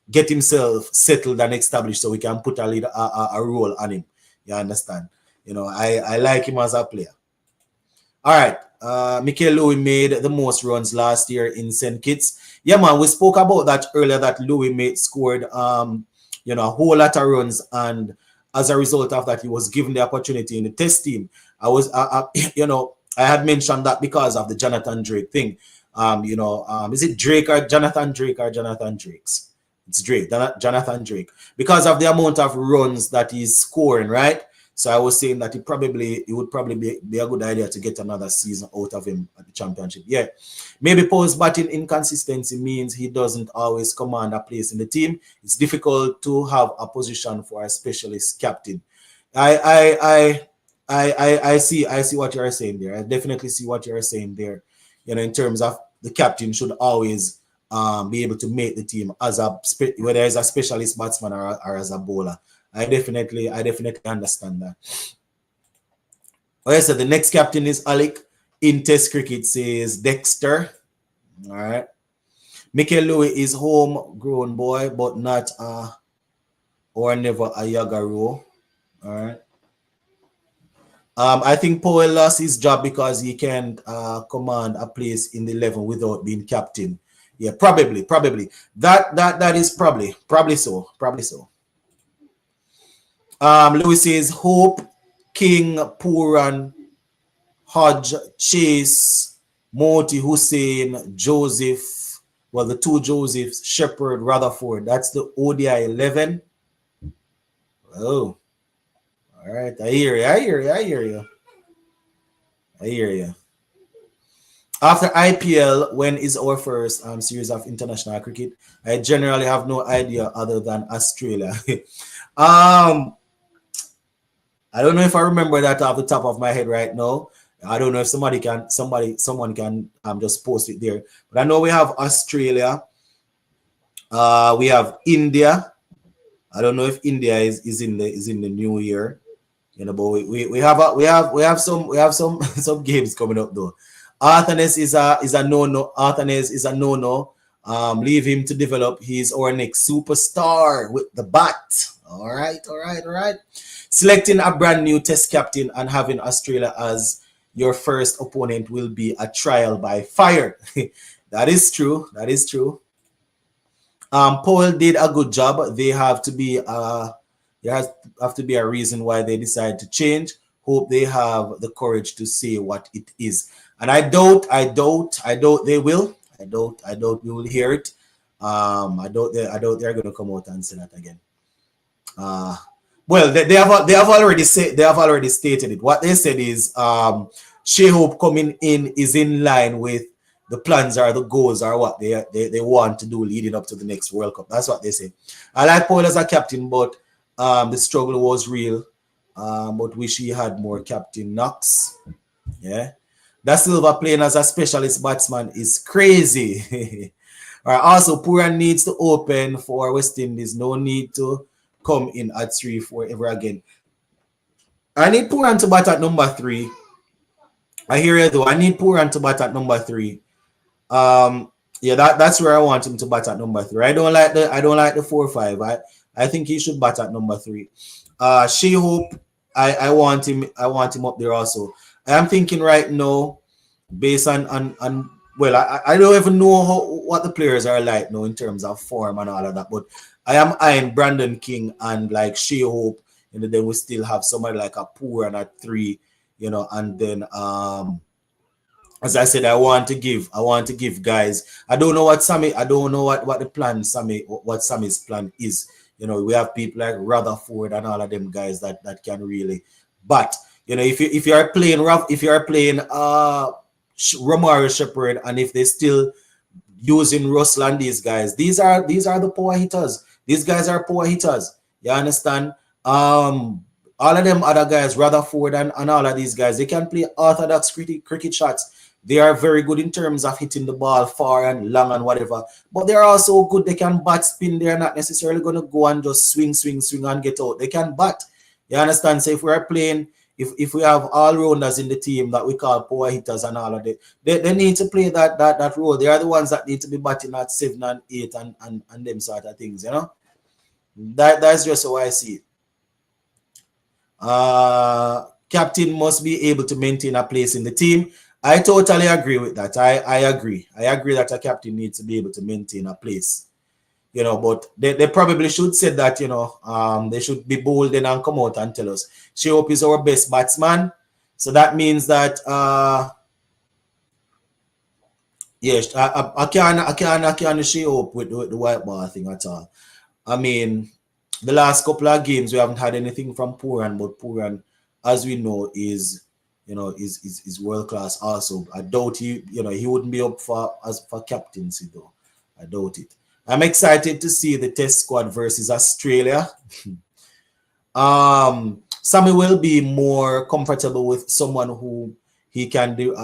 get himself settled and established so we can put a role on him. You understand? You know, I like him as a player. All right. Mikel Louis made the most runs last year in St. Kitts. Yeah, man, we spoke about that earlier, that Louis scored a whole lot of runs, and as a result of that, he was given the opportunity in the test team. I had mentioned that because of the Jonathan Drake thing. Is it Drake or Jonathan Drake or Jonathan Drakes? It's Drake, Jonathan Drake. Because of the amount of runs that he's scoring, right? So I was saying that it would probably be a good idea to get another season out of him at the championship. Yeah. Maybe Paul's batting inconsistency means he doesn't always command a place in the team. It's difficult to have a position for a specialist captain. I see what you're saying there. I definitely see what you're saying there. You know, in terms of the captain should always be able to make the team as whether as a specialist batsman or as a bowler. I definitely understand that. Okay, so the next captain is Alec. In Test cricket says Dexter. All right. Mikel Louis is homegrown boy, but not or never a Yagaro. All right. I think Powell lost his job because he can't command a place in the 11 without being captain. Yeah, probably. That is probably so. Lewis says Hope, King, Puran, Hodge, Chase, Moti, Hussein, Joseph. Well, the 2 Josephs, Shepard, Rutherford. That's the ODI 11. Oh, all right. I hear you. After IPL, when is our first series of international cricket? I generally have no idea other than Australia. I don't know if I remember that off the top of my head right now. I don't know if someone can just post it there. But I know we have Australia. We have India. I don't know if India is in the new year. You know, but we have some some games coming up though. Arthanes is a no-no. Arthanes is a no-no. Leave him to develop. He's our next superstar with the bat. All right. Selecting a brand new test captain and having Australia as your first opponent will be a trial by fire. That is true. That is true. Powell did a good job. They have to be there has have to be a reason why they decide to change. Hope they have the courage to say what it is. And I doubt they will. I doubt we will hear it. I doubt they're going to come out and say that again. Uh, well, they have already said they have already stated it. What they said is Shea Hope coming in is in line with the plans or the goals or what they want to do leading up to the next World Cup. That's what they say. I like Paul as a captain, but the struggle was real. But wish he had more captain knocks. Yeah. Da Silva playing as a specialist batsman is crazy. All right, also, Puran needs to open for West Indies. No need to come in at 3-4 ever again. I need Puran to bat at number 3. I hear you though. I need Puran to bat at number 3. Yeah, that's where I want him to bat at number 3. I don't like the 4-5. I think he should bat at number 3. Shea Hope, I want him up there also. I am thinking right now, based on well, I don't even know what the players are like now in terms of form and all of that, but I am eyeing Brandon King and like Shea Hope, then we still have somebody like a Puran at 3, and then as I said, I want to give guys. I don't know what the plan what Sammy's plan is. We have people like Rutherford and all of them guys that can really. But if you are playing Romario Shepherd, and if they still using Russell and these guys, these are the power hitters. These guys are power hitters. You understand? All of them other guys, Rutherford and all of these guys, they can play orthodox cricket shots. They are very good in terms of hitting the ball far and long and whatever. But they're also good. They can bat spin. They're not necessarily going to go and just swing and get out. They can bat. You understand? So if we are playing, if we have all rounders in the team that we call power hitters and all of that, they need to play that role. They are the ones that need to be batting at 7 and 8 and them sort of things, That's just how I see it. Captain must be able to maintain a place in the team. I totally agree with that. I agree. I agree that a captain needs to be able to maintain a place. But they probably should say that, they should be bold and come out and tell us. Shea Hope is our best batsman. So that means that yes, I can't Shea Hope with the white ball thing at all. I mean, the last couple of games we haven't had anything from Puran, but Puran, as we know, is world class also. I doubt he wouldn't be up for captaincy though. I doubt it. I'm excited to see the test squad versus Australia. Sammy will be more comfortable with someone who he can do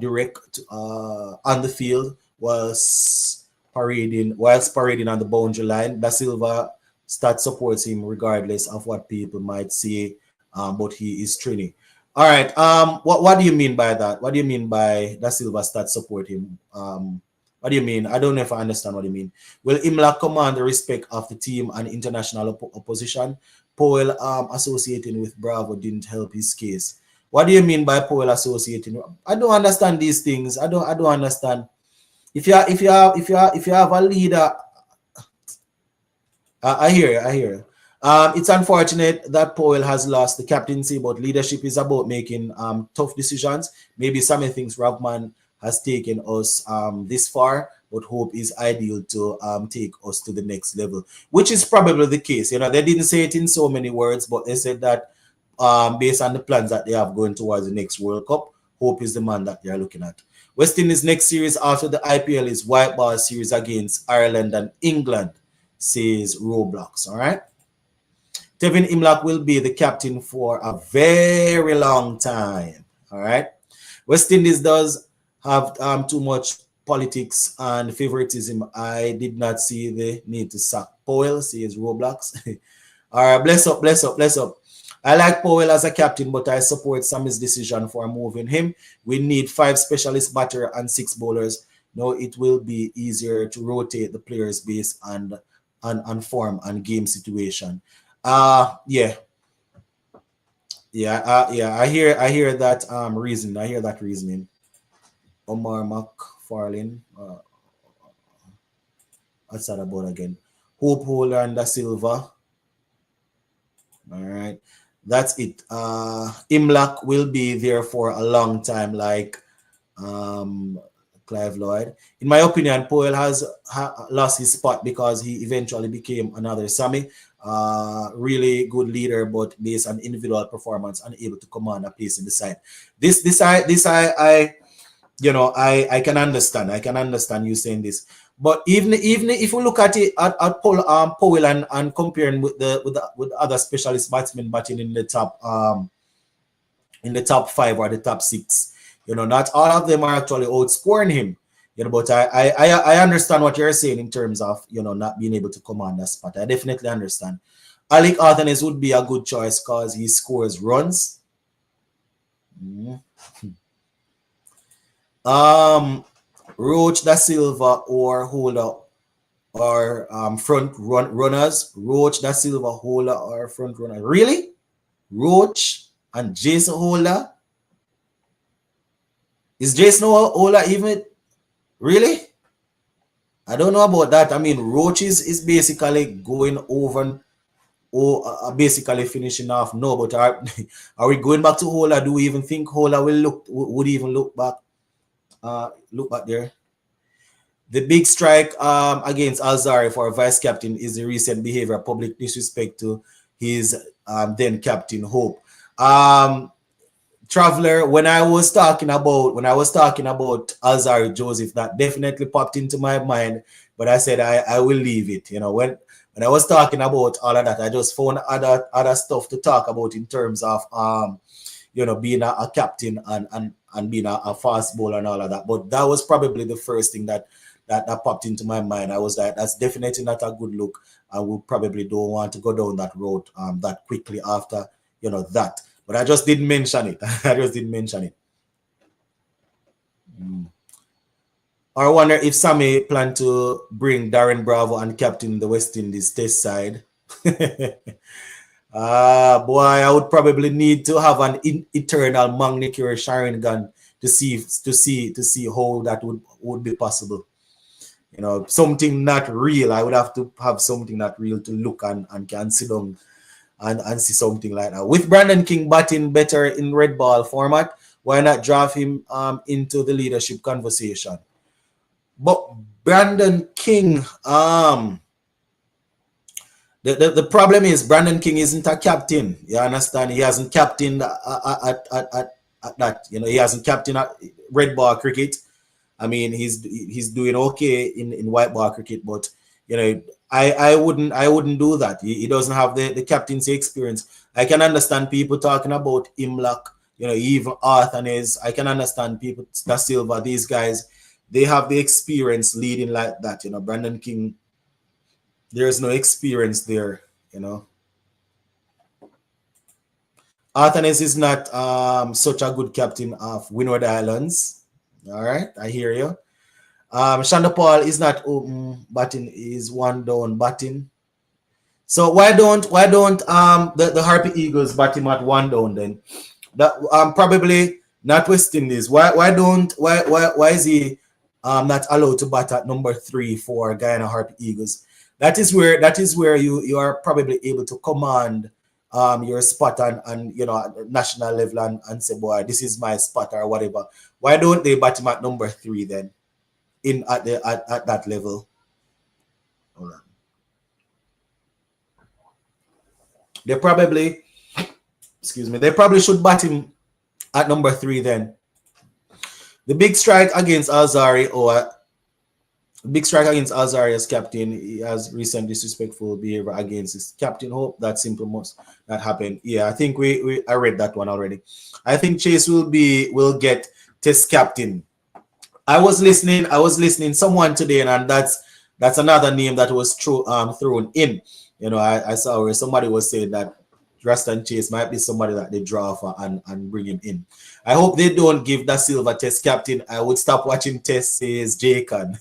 direct on the field whilst parading on the boundary line. Da Silva stat supports him regardless of what people might say, but he is training. All right. What do you mean by that? What do you mean by Da Silva stat support him? What do you mean? I don't know if I understand what you mean. Will Imlach command the respect of the team and international opposition? Powell associating with Bravo didn't help his case. What do you mean by Powell associating? I don't understand these things. I don't understand. If you have a leader, I hear you. It's unfortunate that Powell has lost the captaincy, but leadership is about making tough decisions. Maybe Sammy thinks Rovman has taken us this far, but Hope is ideal to take us to the next level, which is probably the case. They didn't say it in so many words, but they said that based on the plans that they have going towards the next World Cup, Hope is the man that they are looking at. West Indies' next series after the IPL is white ball series against Ireland and England, says Roblox. All right. Tevin Imlach will be the captain for a very long time. All right. West Indies does have too much politics and favoritism. I did not see the need to sack Powell, says Roblox. All right, bless up. I like Powell as a captain, but I support Sammy's decision for moving him. We need 5 specialist batters and 6 bowlers. Now it will be easier to rotate the players based on form and game situation. Yeah. I hear that reasoning. Omar McFarlane. what's that about again? Hope Holder and Da Silva. All right. That's it. Imlach will be there for a long time, like Clive Lloyd. In my opinion, Powell has lost his spot because he eventually became another Sammy. Really good leader, but based on individual performance, unable to command a pace in the side. I can understand. I can understand you saying this. But even if we look at it at Powell and comparing with the other specialist batsmen batting in the top 5 or the top 6, not all of them are actually outscoring him. But I understand what you're saying in terms of not being able to command that spot. I definitely understand. Alec Arthanes would be a good choice because he scores runs. Roach, Da Silva, or Holder, or front runners. Roach, Da Silva, Holder, or front runner. Really? Roach and Jason Holder? Is Jason Holder even really? I don't know about that. I mean, Roach is basically going over or basically finishing off. No, but are we going back to Holder? Do we even think Holder would even look back? Look back there. The big strike against Alzari for vice captain is the recent behavior, public disrespect to his then captain Hope. Traveler, when I was talking about Alzari Joseph, that definitely popped into my mind, but I said I will leave it. When I was talking about all of that, I just found other stuff to talk about in terms of being a captain and being a fast bowler and all of that. But that was probably the first thing that popped into my mind. I was like, that's definitely not a good look. I would probably don't want to go down that road that quickly after that. But I just didn't mention it. I wonder if Sammy plan to bring Darren Bravo and captain the West Indies test side. Boy, I would probably need to have an eternal manicure Sharingan to see how that would be possible. Something not real. I would have to have something not real to look and can sit down and see something like that. With Brandon King batting better in red ball format, why not draft him into the leadership conversation? But Brandon King, the problem is Brandon King isn't a captain. You understand? He hasn't captained at that. He hasn't captained at red ball cricket. I mean, he's doing okay in white ball cricket, but I wouldn't do that. He doesn't have the captaincy experience. I can understand people talking about Imlach, even Arthanes. I can understand people, Da Silva, these guys, they have the experience leading like that. Brandon King, there's no experience there. Arthanes is not such a good captain of Windward Islands. All right, I hear you. Paul is not open batting, is one down batting. So why don't the Harpy Eagles bat him at one down then? That probably not West Indies. Why is he not allowed to bat at number 3 for Guyana Harpy Eagles? That is where you are probably able to command your spot and national level and say, boy, this is my spot or whatever. Why don't they bat him at number 3 then? At that level. Hold on. They probably should bat him at number 3 then. The big strike against Alzari as captain. He has recent disrespectful behavior against his captain. Hope that simply must not happen. Yeah, I think I read that one already. I think Chase will get test captain. I was listening someone today, and that's another name that was thrown in. I saw where somebody was saying that Rastan Chase might be somebody that they draw for and bring him in. I hope they don't give Da Silva test captain. I would stop watching test, says Jacob.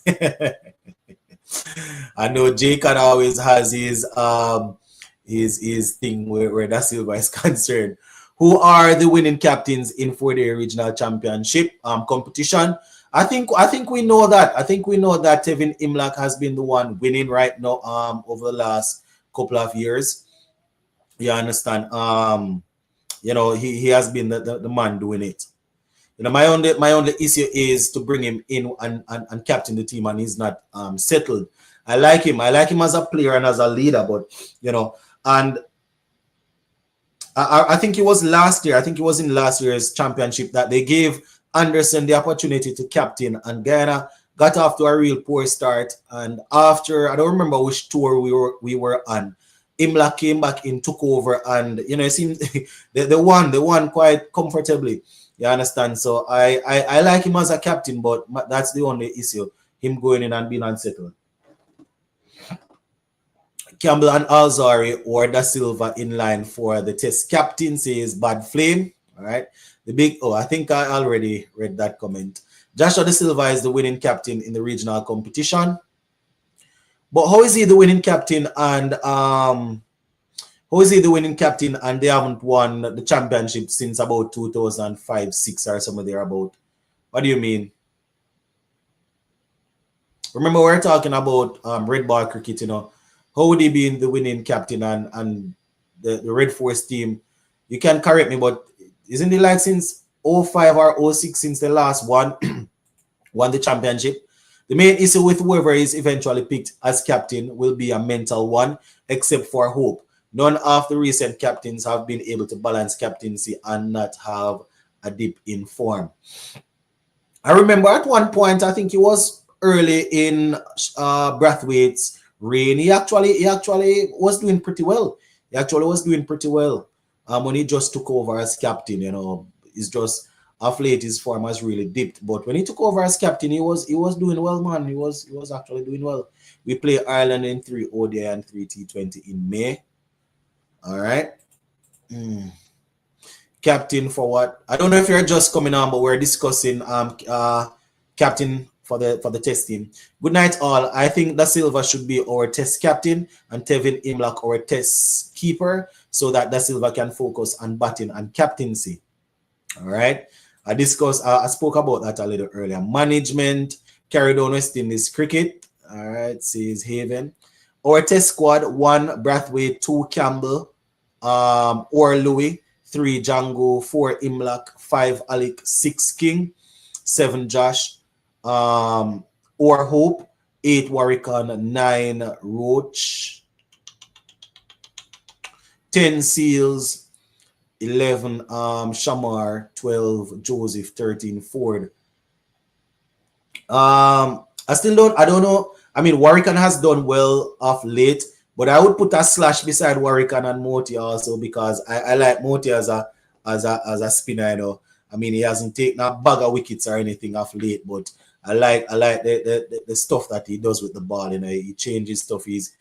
I know Jacob always has his thing where Da Silva is concerned. Who are the winning captains in 4-day regional championship competition? I think we know that. I think we know that Tevin Imlach has been the one winning right now over the last couple of years. You understand? He has been the man doing it. My only issue is to bring him in and captain the team, and he's not settled. I like him. I like him as a player and as a leader, but and I think it was last year. I think it was in last year's championship that they gave Anderson the opportunity to captain, and Guyana got off to a real poor start. And after, I don't remember which tour we were on, Imla came back in, took over, and it seemed they won quite comfortably. You understand? So I like him as a captain, but that's the only issue: him going in and being unsettled. Campbell and Alzari or Da Silva in line for the test captaincy is Bad Flame. All right. I think I already read that comment. Joshua Da Silva is the winning captain in the regional competition. But how is he the winning captain and they haven't won the championship since about 2005-6 or somewhere thereabout? What do you mean? Remember, we're talking about red ball cricket, How would he be in the winning captain and the Red Force team? You can correct me, but isn't it like since 05 or 06 since the last one won the championship? The main issue with whoever is eventually picked as captain will be a mental one, except for Hope. None of the recent captains have been able to balance captaincy and not have a dip in form. I remember at one point, I think it was early in Brathwaite's reign, he actually was doing pretty well. He actually was doing pretty well when he just took over as captain. It's just of late his form has really dipped. But when he took over as captain, he was doing well, man. He was actually doing well. We play Ireland in 3 ODI and 3 T20 in May. All right. Captain for what? I don't know if you're just coming on, but we're discussing captain for the test team. Good night, all. I think Da Silva should be our test captain and Tevin Imlach our test keeper, so that Da Silva can focus on batting and captaincy. All right. I spoke about that a little earlier. Management carried on West Indies cricket. All right, says Haven. Our test squad: 1 Brathwaite, 2 Campbell, or Louis, 3 Django, 4 Imlach, 5 Alec, 6 King, 7 Josh, or Hope, 8 Warwickon, 9 Roach, 10 Seals, 11 Shamar, 12 Joseph, 13 Ford. I don't know. I mean, Warwickon has done well of late, but I would put a slash beside Warwickon and Moti also, because I like Moti as a spinner. I mean, he hasn't taken a bag of wickets or anything of late, but I like the stuff that he does with the ball. He changes stuff. He's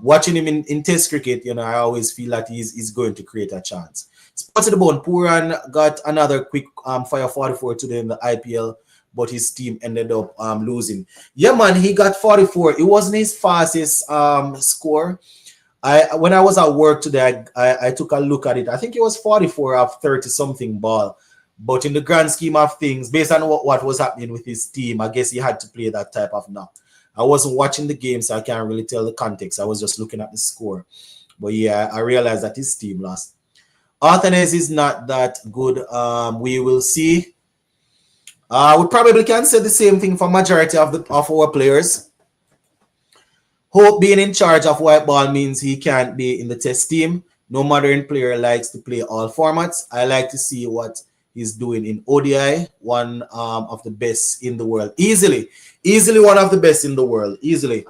watching him in Test cricket. I always feel that he's going to create a chance. Sports of the Bone, Puran got another quick fire 44 today in the IPL, but his team ended up losing. Yeah, man, he got 44. It wasn't his fastest score. When I was at work today, I took a look at it. I think it was 44 of 30 something ball. But in the grand scheme of things, based on what was happening with his team, I guess he had to play that type of knock. I wasn't watching the game, so I can't really tell the context. I was just looking at the score. But yeah, I realized that his team lost. Arthanes is not that good. We will see. We probably can say the same thing for majority of our players. Hope being in charge of white ball means he can't be in the test team. No modern player likes to play all formats. I like to see what he's doing in ODI, one of the best in the world. Easily one of the best in the world. Easily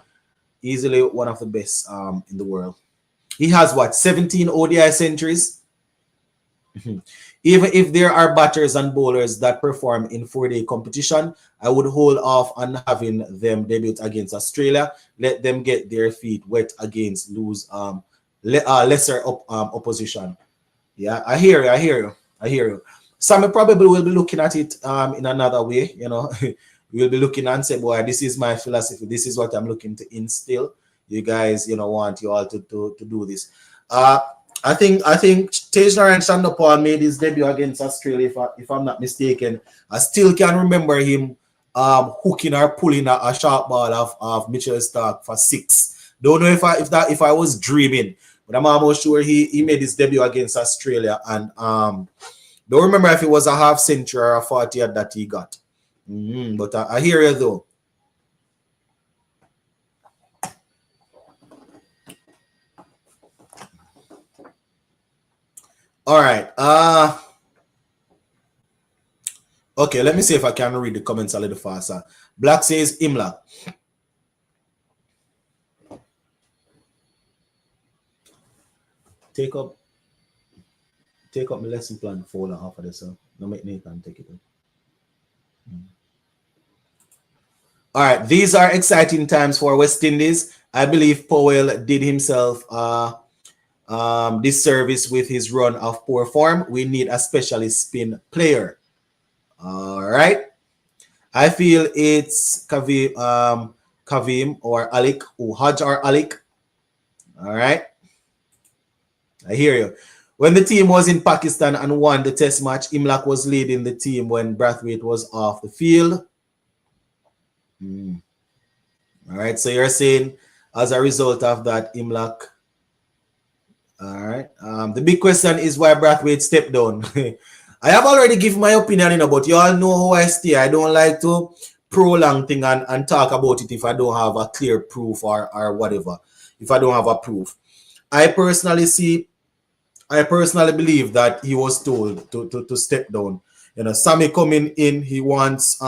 one of the best in the world. He has 17 ODI centuries. Even if there are batters and bowlers that perform in 4-day competition, I would hold off on having them debut against Australia. Let them get their feet wet against lesser opposition. Yeah, I hear you. Sammy probably will be looking at it in another way. We'll be looking and say, boy, this is my philosophy. This is what I'm looking to instill. You guys, want you all to do this. I think Tagenarine Shandapal made his debut against Australia, if I'm not mistaken. I still can remember him hooking or pulling a sharp ball of Mitchell Stark for 6. Don't know if I was dreaming, but I'm almost sure he made his debut against Australia, and don't remember if it was a half century or a 40 that he got. But I hear you though. All right. Okay, let me see if I can read the comments a little faster. Black says Imla. Take up my lesson plan folder off of this. No make Nathan take it up. All right, these are exciting times for West Indies. I believe Powell did himself this service with his run of poor form. We need a specialist spin player. All right. I feel it's Kavim or Alik, or Hodge or Alik. All right. I hear you. When the team was in Pakistan and won the test match, Imlak was leading the team when Brathwaite was off the field. All right. So you're saying as a result of that, Imlak. All right. The big question is why Brathwaite stepped down. I have already given my opinion, but you all know how I stay. I don't like to prolong thing and talk about it if I don't have a clear proof or whatever. If I don't have a proof. I personally believe that he was told to step down. Sammy coming in, he wants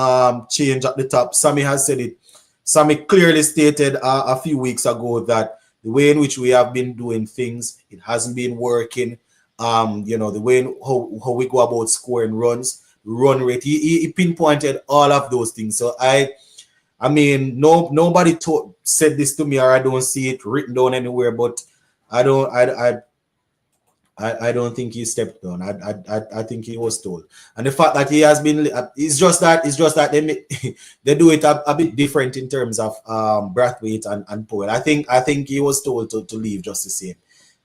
change at the top. Sammy has said it. Sammy clearly stated a few weeks ago that the way in which we have been doing things, it hasn't been working. The way how we go about scoring runs, run rate. He pinpointed all of those things. So I mean, nobody said this to me, or I don't see it written down anywhere. But I don't think he stepped down. I think he was told, and the fact that he has been, it's just that they do it a bit different in terms of Brathwaite and Powell. I think he was told to leave just the same.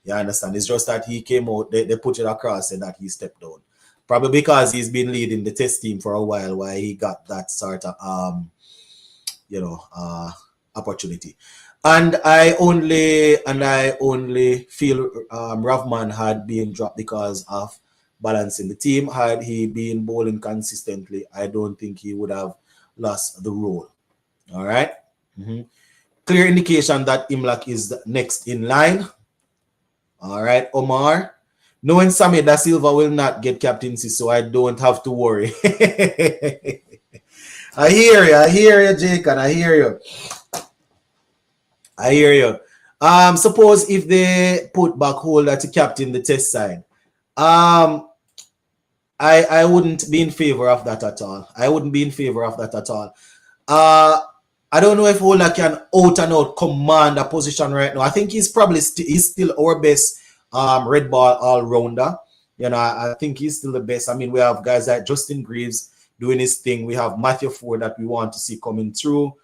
You understand? It's just that he came out, they put it across and that he stepped down. Probably because he's been leading the test team for a while he got that sort of opportunity. And I only feel Rovman had been dropped because of balancing the team. Had he been bowling consistently, I don't think he would have lost the role. All right. Clear indication that Imlak is next in line. All right, Omar. Knowing Sammy Da Silva will not get captaincy, so I don't have to worry. I hear you, Jake, and I hear you. Suppose if they put back Holder to captain the test side, I wouldn't be in favor of that at all. I don't know if Holder can out and out command a position right now. I think he's probably he's still our best red ball all-rounder. I think he's still the best. I mean, we have guys like Justin Greaves doing his thing. We have Matthew Ford that we want to see coming through.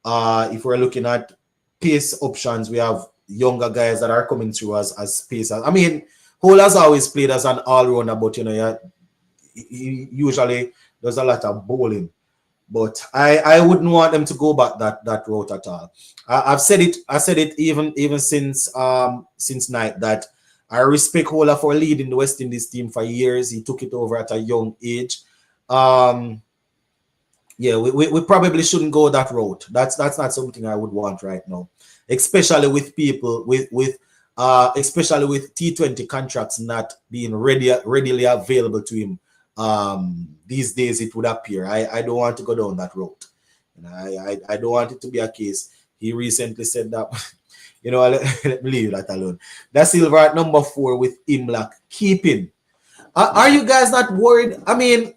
If we're looking at pace options, we have younger guys that are coming through as pacers. I mean, Holder's always played as an all-rounder, but he usually does a lot of bowling. But I wouldn't want them to go back that route at all. I said it even since night that I respect Holder for leading the West Indies team for years. He took it over at a young age. We probably shouldn't go that route. That's not something I would want right now, especially with people especially with T20 contracts not being readily available to him. These days it would appear. I don't want to go down that road. I don't want it to be a case. He recently said that, let me leave that alone. That's Silver at number 4 with Imlak keeping. Are you guys not worried? I mean,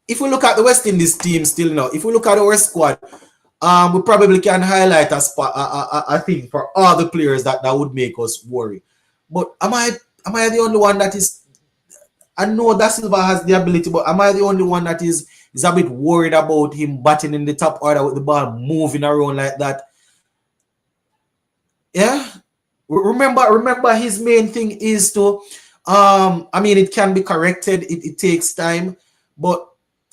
if we look at the West Indies team still now, if we look at our squad, we probably can highlight a thing for all the players that would make us worry. But am I the only one that is? I know Da Silva has the ability, but am I the only one that is a bit worried about him batting in the top order with the ball moving around like that? Yeah. Remember his main thing is to I mean, it can be corrected. It takes time, but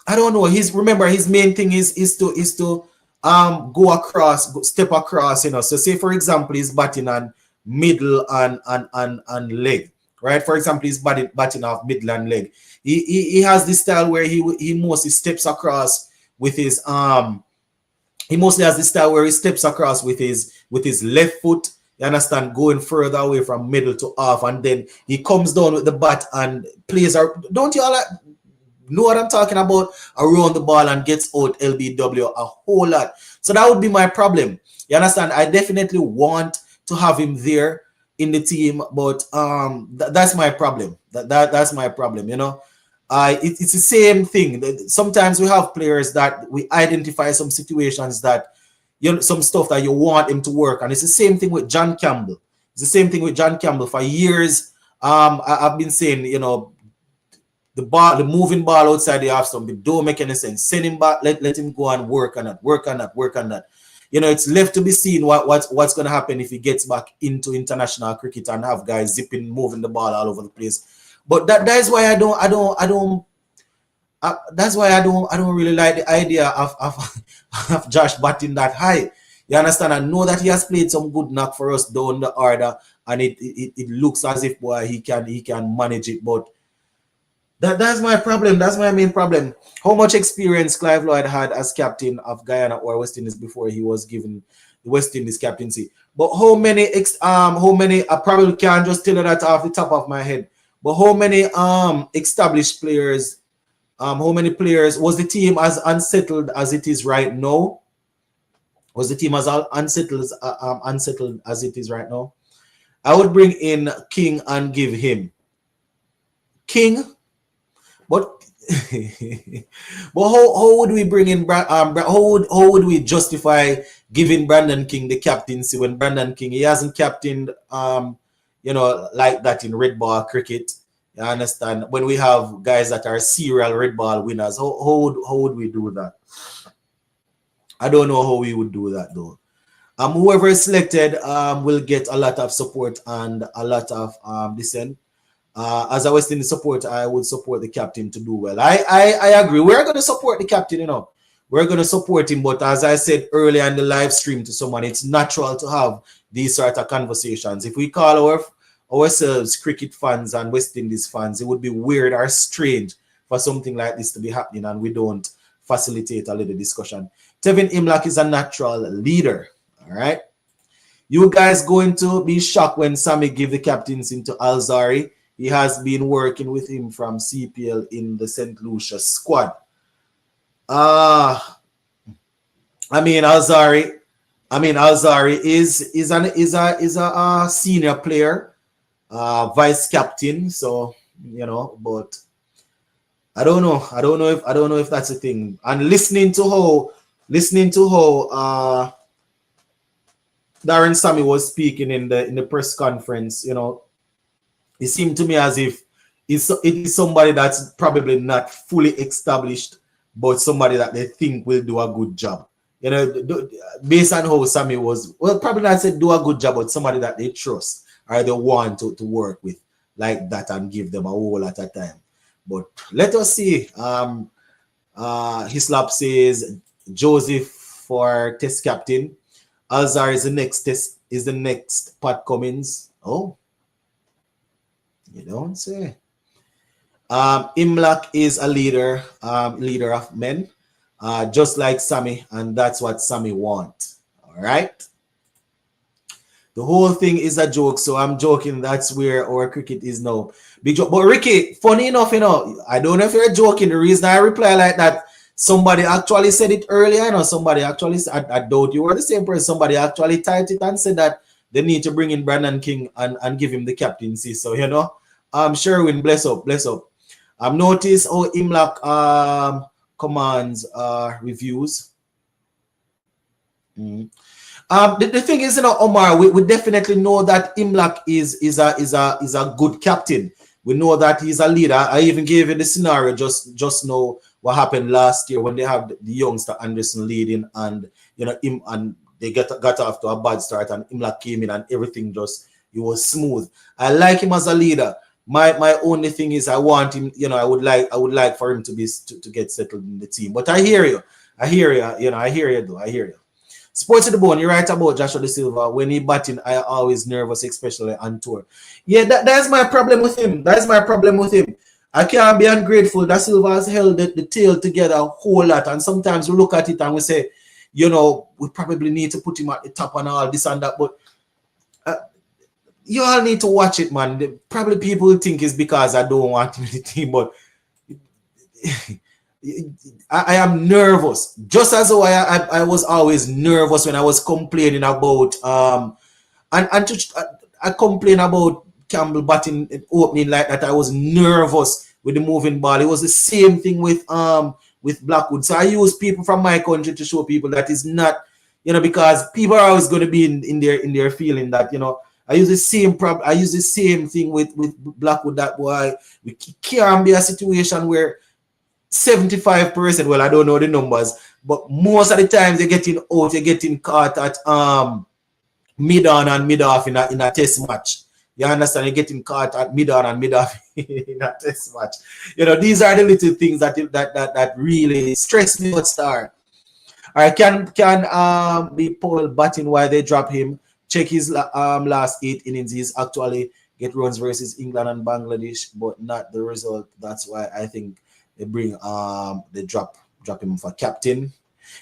I don't know. Remember his main thing is to go across, step across, you know. So say for example he's batting on middle and leg, right? For example, he's batting off middle and leg. He has this style where he mostly steps across with his he mostly has this style where he steps across with his left foot. You understand, going further away from middle to off, and then he comes down with the bat and plays. Don't you all know what I'm talking about? Around the ball and gets out LBW a whole lot. So that would be my problem. You understand? I definitely want to have him there in the team, but that's my problem. That's my problem. You know, it's the same thing. Sometimes we have players that we identify some situations that some stuff that you want him to work, and it's the same thing with John Campbell. It's the same thing with John Campbell. For years, I've been saying, you know, the moving ball outside the half stump, it don't make any sense. Send him back, let him go and work on that. You know, it's left to be seen what's going to happen if he gets back into international cricket and have guys zipping, moving the ball all over the place. But that's why I don't really like the idea of Josh batting that high. You understand? I know that he has played some good knock for us down the order, and it looks as if boy he can manage it, but that's my problem. That's my main problem. How much experience Clive Lloyd had as captain of Guyana or West Indies before he was given the West Indies captaincy? But how many I probably can't just tell you that off the top of my head. But how many established players, how many players was the team as unsettled as it is right now? Was the team as unsettled as it is right now? I would bring in King and give him King. But but how would we bring in how would we justify giving Brandon King the captaincy when Brandon King, he hasn't captained you know, like that in red ball cricket? You understand? When we have guys that are serial red ball winners, how would we do that? I don't know how we would do that though. Whoever is selected will get a lot of support and a lot of listen. As a West Indies supporter, I would support the captain to do well. I agree. We're going to support the captain, you know. We're going to support him. But as I said earlier in the live stream to someone, it's natural to have these sort of conversations. If we call ourselves cricket fans and West Indies fans, it would be weird or strange for something like this to be happening and we don't facilitate a little discussion. Tevin Imlach is a natural leader. All right. You guys going to be shocked when Sammy give the captaincy to Alzari. He has been working with him from CPL in the St. Lucia squad. I mean Alzari is a senior player, vice captain. So you know, but I don't know if that's a thing. And listening to how Darren Sammy was speaking in the press conference, you know, it seemed to me as if it is somebody that's probably not fully established, but somebody that they think will do a good job. You know, based on how Sammy was, well, probably not said do a good job, but somebody that they trust or they want to work with like that and give them a whole lot of time. But let us see. Hislop says Joseph for test captain. Alzar is the next Pat Cummins. Oh. You don't say. Imlach is a leader of men, just like Sammy, and that's what Sammy wants. All right. The whole thing is a joke, so I'm joking. That's where our cricket is now. Big joke. But Ricky, funny enough, you know, I don't know if you're joking. The reason I reply like that, somebody actually said it earlier. You know, somebody actually, I doubt you were the same person. Somebody actually typed it and said that they need to bring in Brandon King and give him the captaincy. So, you know. Sherwin, bless up. Notice how Imlach commands reviews. The thing is, you know, Omar, we definitely know that Imlach is a good captain. We know that he's a leader. I even gave you the scenario just know what happened last year when they have the youngster Anderson leading, and you know and they got off to a bad start, and Imlach came in and everything it was smooth. I like him as a leader. My only thing is I want him, I would like for him to get settled in the team. But I hear you. I hear you, I hear you though. I hear you. Sports to the bone, you're right about Joshua De Silva. When he batting, I always nervous, especially on tour. Yeah, that's my problem with him. That's my problem with him. I can't be ungrateful that Silva has held the tail together a whole lot. And sometimes we look at it and we say, we probably need to put him at the top and all this and that. But you all need to watch it, man. Probably people think it's because I don't want him in the team, but I am nervous. Just as though I was always nervous when I was complaining about I complain about Campbell batting opening like that. I was nervous with the moving ball. It was the same thing with Blackwood. So I use people from my country to show people that is not, because people are always going to be in their feeling that, I use the same problem. I use the same thing with Blackwood. That boy, we can't be a situation where 75%. Well, I don't know the numbers, but most of the times they're getting caught at mid on and mid off in a test match. You understand? You're getting caught at mid on and mid off in a test match. These are the little things that really stress me out, Star. All right, can be Paul batting while they drop him. Check his last 8 innings. He's actually get runs versus England and Bangladesh, but not the result. That's why I think they bring they drop him for captain.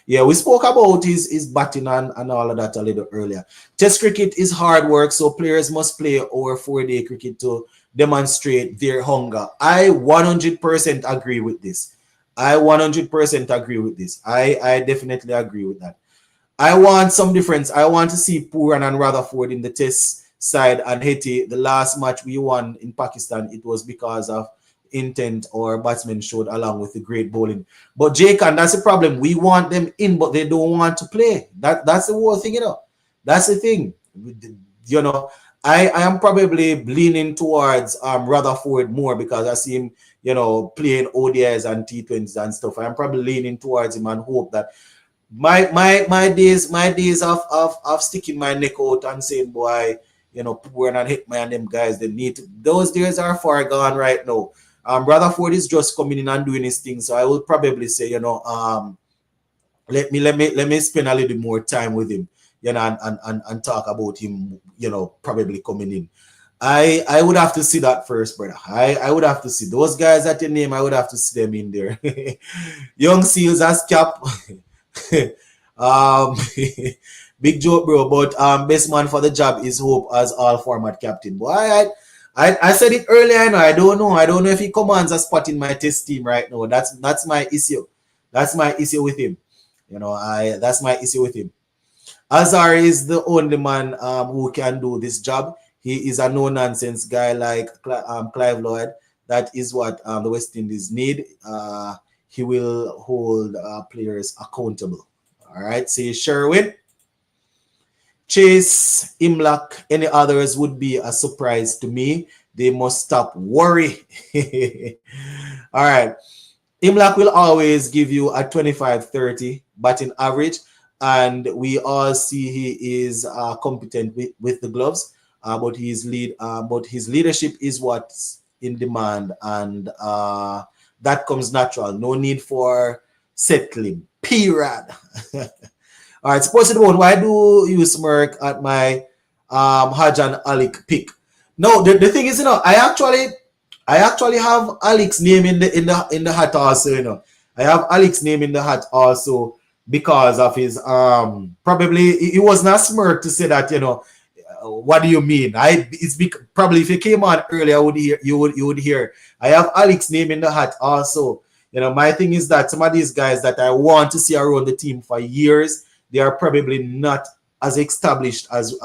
Yeah, we spoke about his batting and all of that a little earlier. Test cricket is hard work, so players must play over 4-day cricket to demonstrate their hunger. I 100% agree with this. I 100% agree with this. I definitely agree with that. I want some difference. I want to see Pooran and Rutherford in the test side and Hetty. The last match we won in Pakistan, it was because of intent or batsmen showed along with the great bowling. But Jake, and that's the problem. We want them in, but they don't want to play. That's the whole thing, That's the thing. I am probably leaning towards Rutherford more because I see him, playing ODIs and T20s and stuff. I'm probably leaning towards him and hope that my days of sticking my neck out and saying, boy, Pooran and Hitman and them guys, those days are far gone right now. Rutherford is just coming in and doing his thing, so I will probably say, let me spend a little more time with him, and talk about him, probably coming in. I would have to see that first, brother. I would have to see those guys at your name. I would have to see them in there. Young Seals as cap. Big joke, bro. But best man for the job is Hope as all format captain. Boy, I said it earlier. I don't know if he commands a spot in my test team right now. That's my issue. That's my issue with him. That's my issue with him. Azar is the only man who can do this job. He is a no-nonsense guy like Clive Lloyd. That is what the West Indies need. He will hold players accountable. All right. See Sherwin. Chase, Imlak, any others would be a surprise to me. They must stop worry. All right. Imlak will always give you a 25-30 batting average, and we all see he is competent with the gloves. But his leadership is what's in demand, and that comes natural. No need for settling. Period. All right, Sports One, why do you smirk at my Hajan Alik pick? No, the thing is, I actually have Alec's name in the hat also, I have Alec's name in the hat also because of his probably it was not smirk to say that, what do you mean? Probably if you came on earlier, you would hear. I have Alec's name in the hat also. My thing is that some of these guys that I want to see around the team for years, they are probably not as established as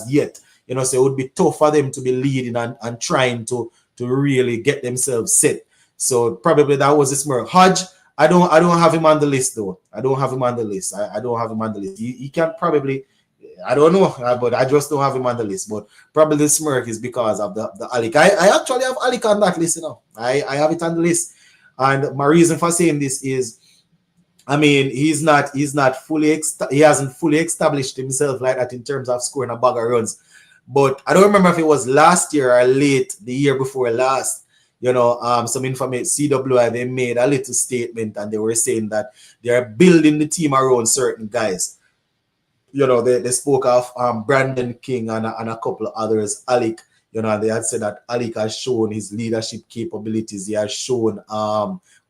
yet. So it would be tough for them to be leading and trying to really get themselves set. So probably that was a smirk. Hodge, I don't have him on the list though. I don't have him on the list. I don't have him on the list. He can probably, I don't know, but I just don't have him on the list. But probably the smirk is because of the Alec. I actually have Alec on that list, I have it on the list. And my reason for saying this is, he hasn't fully established himself like that in terms of scoring a bag of runs. But I don't remember if it was last year or late the year before last. Some information CWI, they made a little statement and they were saying that they are building the team around certain guys. They spoke of Brandon King and a couple of others, Alec. They had said that Alec has shown his leadership capabilities. He has shown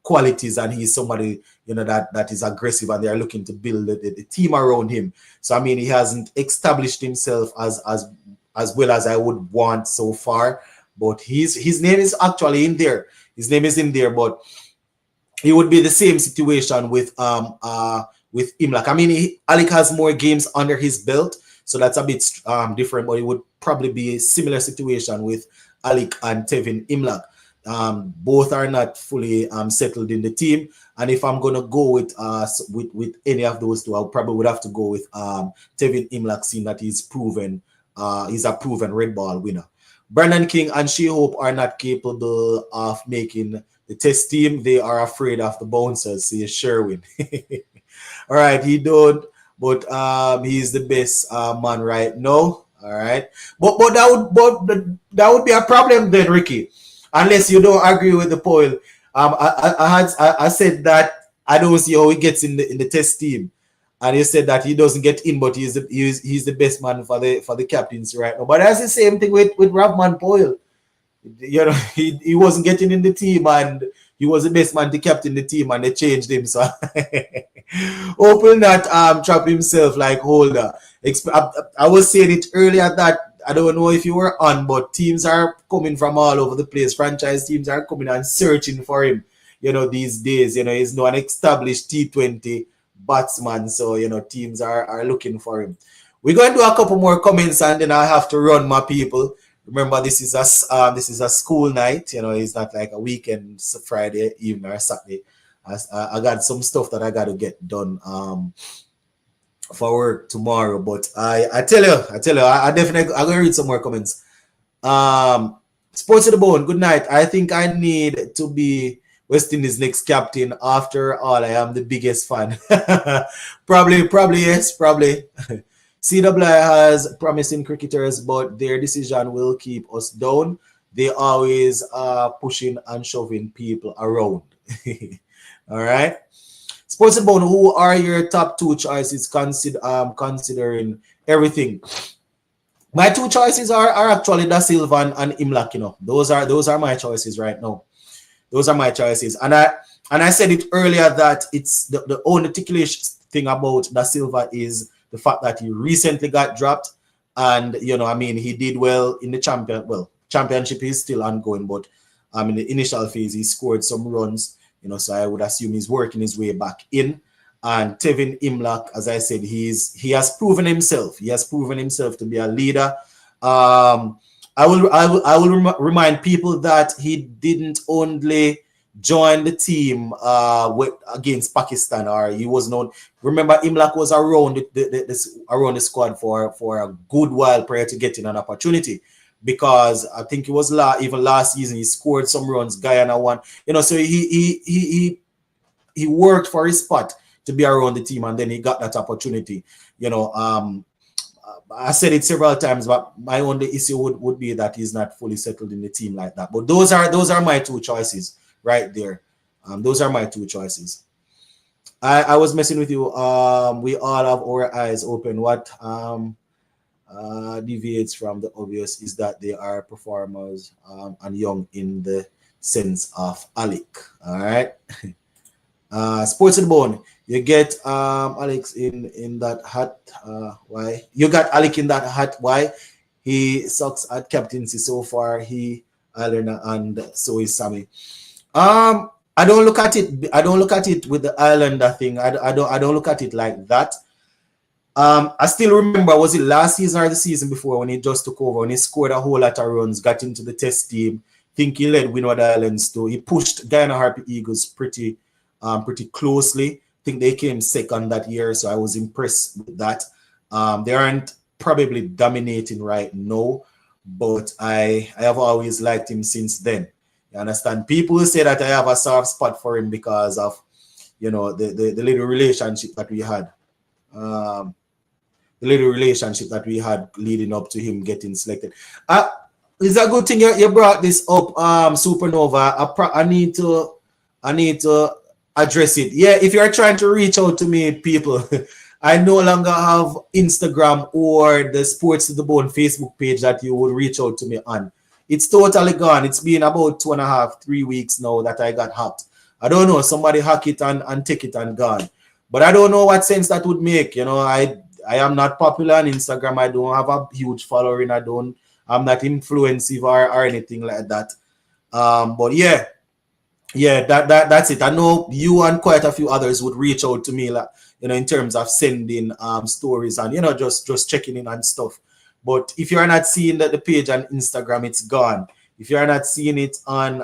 qualities, and he's somebody that is aggressive, and they are looking to build the team around him. So I mean, he hasn't established himself as well as I would want so far, but his name is actually in there. His name is in there, but it would be the same situation with Imlak. I mean, Alec has more games under his belt, so that's a bit different, but it would probably be a similar situation with Alec and Tevin Imlak. Both are not fully settled in the team, and if I'm gonna go with any of those two, I probably would have to go with Tevin Imlak, seeing that he's a proven red ball winner. Brandon King and She-Hope are not capable of making the test team. They are afraid of the bouncers, says Sherwin. All right, he don't, but he's the best man right now. All right, but that would be a problem then, Ricky, unless you don't agree with the poll. I said that I don't see how he gets in the test team, and he said that he doesn't get in, but he's the best man for the captaincy right now. But that's the same thing with Rovman Powell. He wasn't getting in the team, and he was the best man to captain the team, and they changed him. So hoping that trap himself like Holder. I was saying it earlier that I don't know if you were on, but teams are coming from all over the place. Franchise teams are coming and searching for him. These days, he's not an established T20 batsman, so teams are looking for him. We're going to do a couple more comments, and then I have to run, my people. Remember, this is a school night. It's not like a weekend, Friday evening or Saturday. I got some stuff that I got to get done for work tomorrow. But I tell you, I'm gonna read some more comments. Sports to the bone. Good night. I think I need to be West Indies' next captain. After all, I am the biggest fan. Probably yes, probably. CWI has promising cricketers, but their decision will keep us down. They always pushing and shoving people around. All right. Sports Bone, who are your top two choices considering everything? My two choices are actually Da Silva and Imlak. Those are my choices right now. Those are my choices. And I said it earlier that it's the only ticklish thing about Da Silva is the fact that he recently got dropped, and he did well in the championship is still ongoing, but in the initial phase he scored some runs, so I would assume he's working his way back in. And Tevin Imlak, as I said, he has proven himself. He has proven himself to be a leader. I will remind people that he didn't only join the team against Pakistan, or he was known. Remember, Imlak was around the squad for a good while prior to getting an opportunity, because I think it was even last season he scored some runs. Guyana won, so he worked for his spot to be around the team, and then he got that opportunity. I said it several times, but my only issue would be that he's not fully settled in the team like that. But those are my two choices right there. Those are my two choices. I was messing with you. We all have our eyes open. What deviates from the obvious is that they are performers and young in the sense of Alec. All right. Sports and Bone. You get Alex in that hat. Why? You got Alec in that hat. Why? He sucks at captaincy so far. He, Islander, and so is Sammy. I don't look at it with the Islander thing. I don't look at it like that. I still remember, was it last season or the season before, when he just took over, when he scored a whole lot of runs, got into the test team. Think he led Windward Islands too. He pushed Guyana Harpy Eagles pretty closely. I think they came second that year, so I was impressed with that. They aren't probably dominating right now, but I have always liked him since then. You understand? People say that I have a soft spot for him because of, the little relationship that we had. The the little relationship that we had leading up to him getting selected. It's a good thing you brought this up, Supernova. I need to address it. Yeah, if you're trying to reach out to me, people, I no longer have Instagram or the Sports to the Bone Facebook page that you would reach out to me on. It's totally gone. It's been about 2.5, 3 weeks now that I got hacked. I don't know. Somebody hack it and take it and gone. But I don't know what sense that would make. You know, I am not popular on Instagram. I don't have a huge following. I'm not influensive or anything like that. But yeah, that's it. I know you and quite a few others would reach out to me, like, you know, in terms of sending stories and, you know, just checking in and stuff. But if you're not seeing the page on Instagram, it's gone. If you're not seeing it on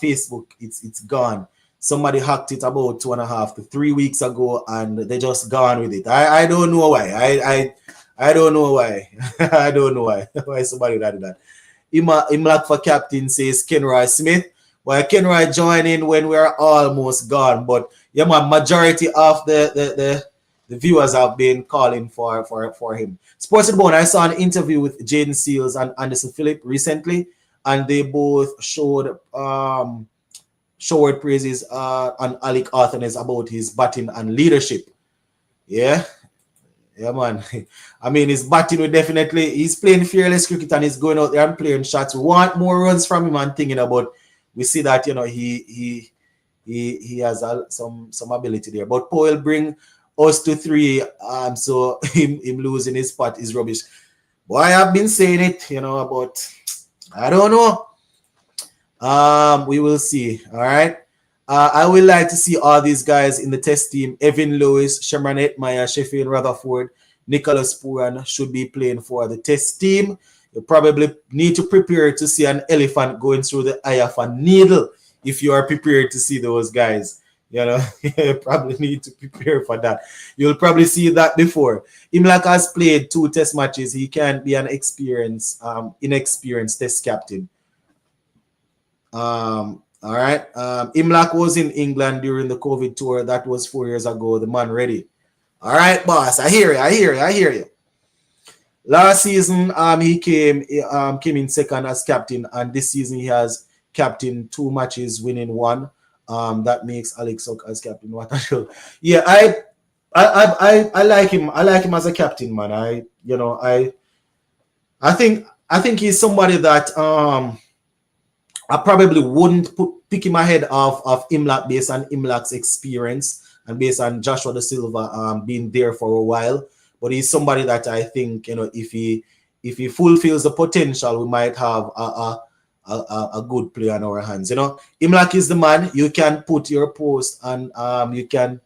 Facebook, it's gone. Somebody hacked it about 2.5 to 3 weeks ago, and they just gone with it. I don't know why. I don't know why. I don't know why somebody did that. Imlak for captain says Kenroy Smith. Well, Kenroy joined in when we're almost gone, but yeah, man, majority of the viewers have been calling for him. Sports Bone, I saw an interview with Jaden Seals and Anderson Phillip recently, and they both showed praises on Alec Arthanes about his batting and leadership. Yeah, man. I mean, his batting will definitely. He's playing fearless cricket and he's going out there and playing shots. We want more runs from him and thinking about. We see that, you know, he has some ability there. But Powell bring us to 3, so him losing his spot is rubbish. Boy, I have been saying it, you know, about, I don't know. We will see. All right. I would like to see all these guys in the test team. Evan Lewis, Shamran Hetmeyer, Sheffield Rutherford, Nicholas Pooran should be playing for the test team. You probably need to prepare to see an elephant going through the eye of a needle if you are prepared to see those guys. You know, you probably need to prepare for that. You'll probably see that before. Imlak has played 2 test matches. He can't be an inexperienced test captain. All right. Imlak was in England during the COVID tour. That was 4 years ago. The man ready. All right, boss. I hear you. Last season, he came in second as captain, and this season he has captain 2 matches, winning 1. That makes Alex Hook as captain. What a show! Yeah, I like him. I like him as a captain, man. I think he's somebody that I probably wouldn't pick him ahead of Imlak based on Imlak's experience and based on Joshua Da Silva being there for a while. But he's somebody that I think, you know, if he fulfills the potential, we might have a good player on our hands. You know, Imlak is the man. You can put your post and you can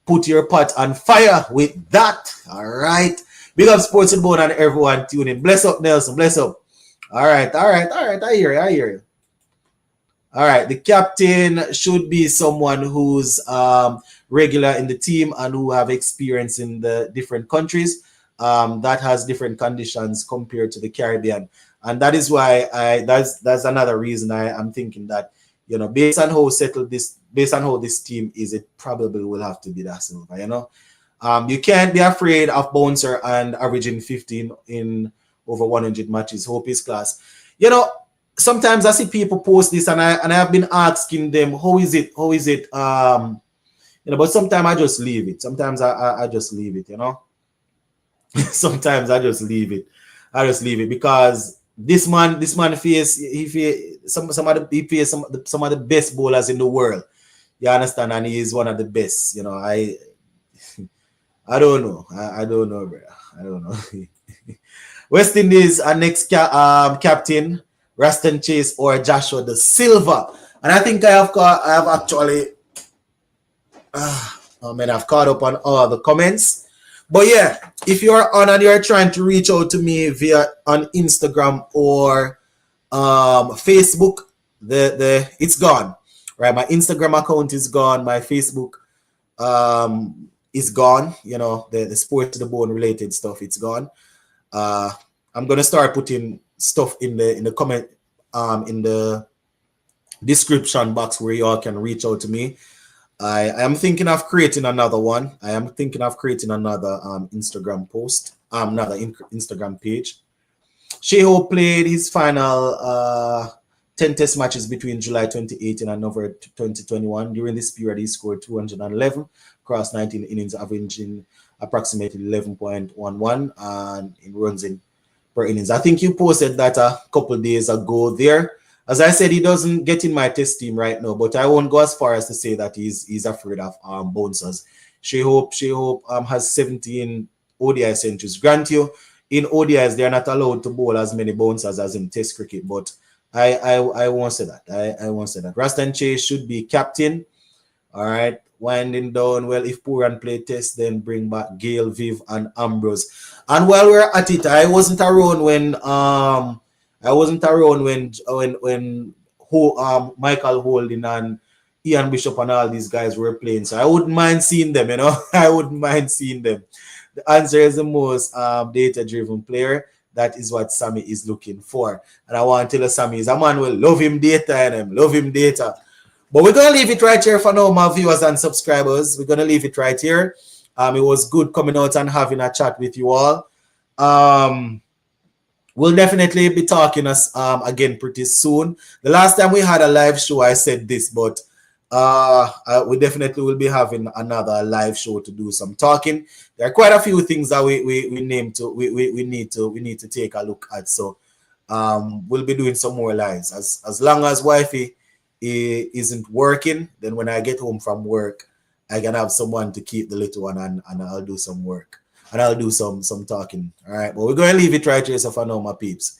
put your pot on fire with that. All right. Big up Sports and Bone and everyone tuning. Bless up, Nelson. Bless up. All right. I hear you. All right. The captain should be someone who's regular in the team and who have experience in the different countries that has different conditions compared to the Caribbean. And that is why that's another reason I am thinking that, you know, based on how this team is, it probably will have to be Da Silva, you know. You can't be afraid of bouncer and averaging 15 in over 100 matches. Hope is class. You know, sometimes I see people post this and I have been asking them, how is it? You know, but sometimes I just leave it. Sometimes I just leave it, you know. Sometimes I just leave it. Because this man face some of the best bowlers in the world. You understand? And he is one of the best. You know, I don't know. I don't know, bro. I don't know. West Indies are next captain, Raston Chase or Joshua Da Silva. And I think I have actually I've caught up on all the comments. But yeah, if you're on and you're trying to reach out to me via on Instagram or Facebook, it's gone. Right? My Instagram account is gone. My Facebook is gone. You know, the Sport to the Bone related stuff, it's gone. I'm gonna start putting stuff in the comment in the description box where y'all can reach out to me. I am thinking of creating another one. I am thinking of creating another Instagram post, another Instagram page. Shea Hope played his final 10 test matches between July 2018 and November 2021. During this period, he scored 211 across 19 innings, averaging approximately 11.11 and in runs in per innings. I think you posted that a couple days ago there. As I said, he doesn't get in my test team right now, but I won't go as far as to say that he's afraid of bouncers. Shea Hope has 17 ODI centuries. Grant you, in ODIs, they're not allowed to bowl as many bouncers as in Test cricket, but I won't say that. I won't say that. Rastan Chase should be captain. All right. Winding down. Well, if Puran play Test, then bring back Gale, Viv, and Ambrose. And while we're at it, I wasn't around when Michael Holding and Ian Bishop and all these guys were playing. So I wouldn't mind seeing them, I wouldn't mind seeing them. The answer is the most data-driven player. That is what Sammy is looking for. And I want to tell you, Sammy is a man will love him data and love him data. But we're going to leave it right here for now, my viewers and subscribers. We're going to leave it right here. It was good coming out and having a chat with you all. We'll definitely be talking again pretty soon. The last time we had a live show, I said this, but we definitely will be having another live show to do some talking. There are quite a few things that we need to take a look at. So we'll be doing some more lives. As long as wifey isn't working, then when I get home from work, I can have someone to keep the little one and I'll do some work. And I'll do some talking. All right. But we're going to leave it right here so for now, my peeps.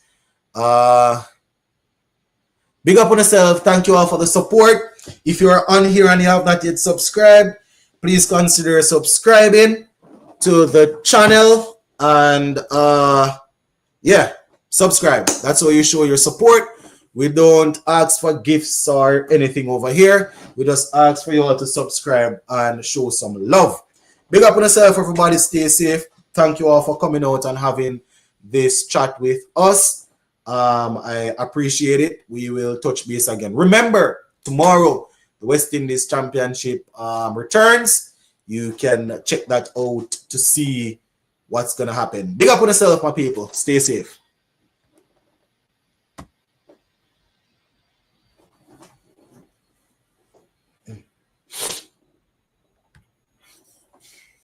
Big up on yourself. Thank you all for the support. If you are on here and you have not yet subscribed, please consider subscribing to the channel. And yeah, subscribe. That's how you show your support. We don't ask for gifts or anything over here. We just ask for you all to subscribe and show some love. Big up on yourself, everybody. Stay safe. Thank you all for coming out and having this chat with us. I appreciate it. We will touch base again. Remember, tomorrow, the West Indies Championship returns. You can check that out to see what's going to happen. Big up on yourself, my people. Stay safe.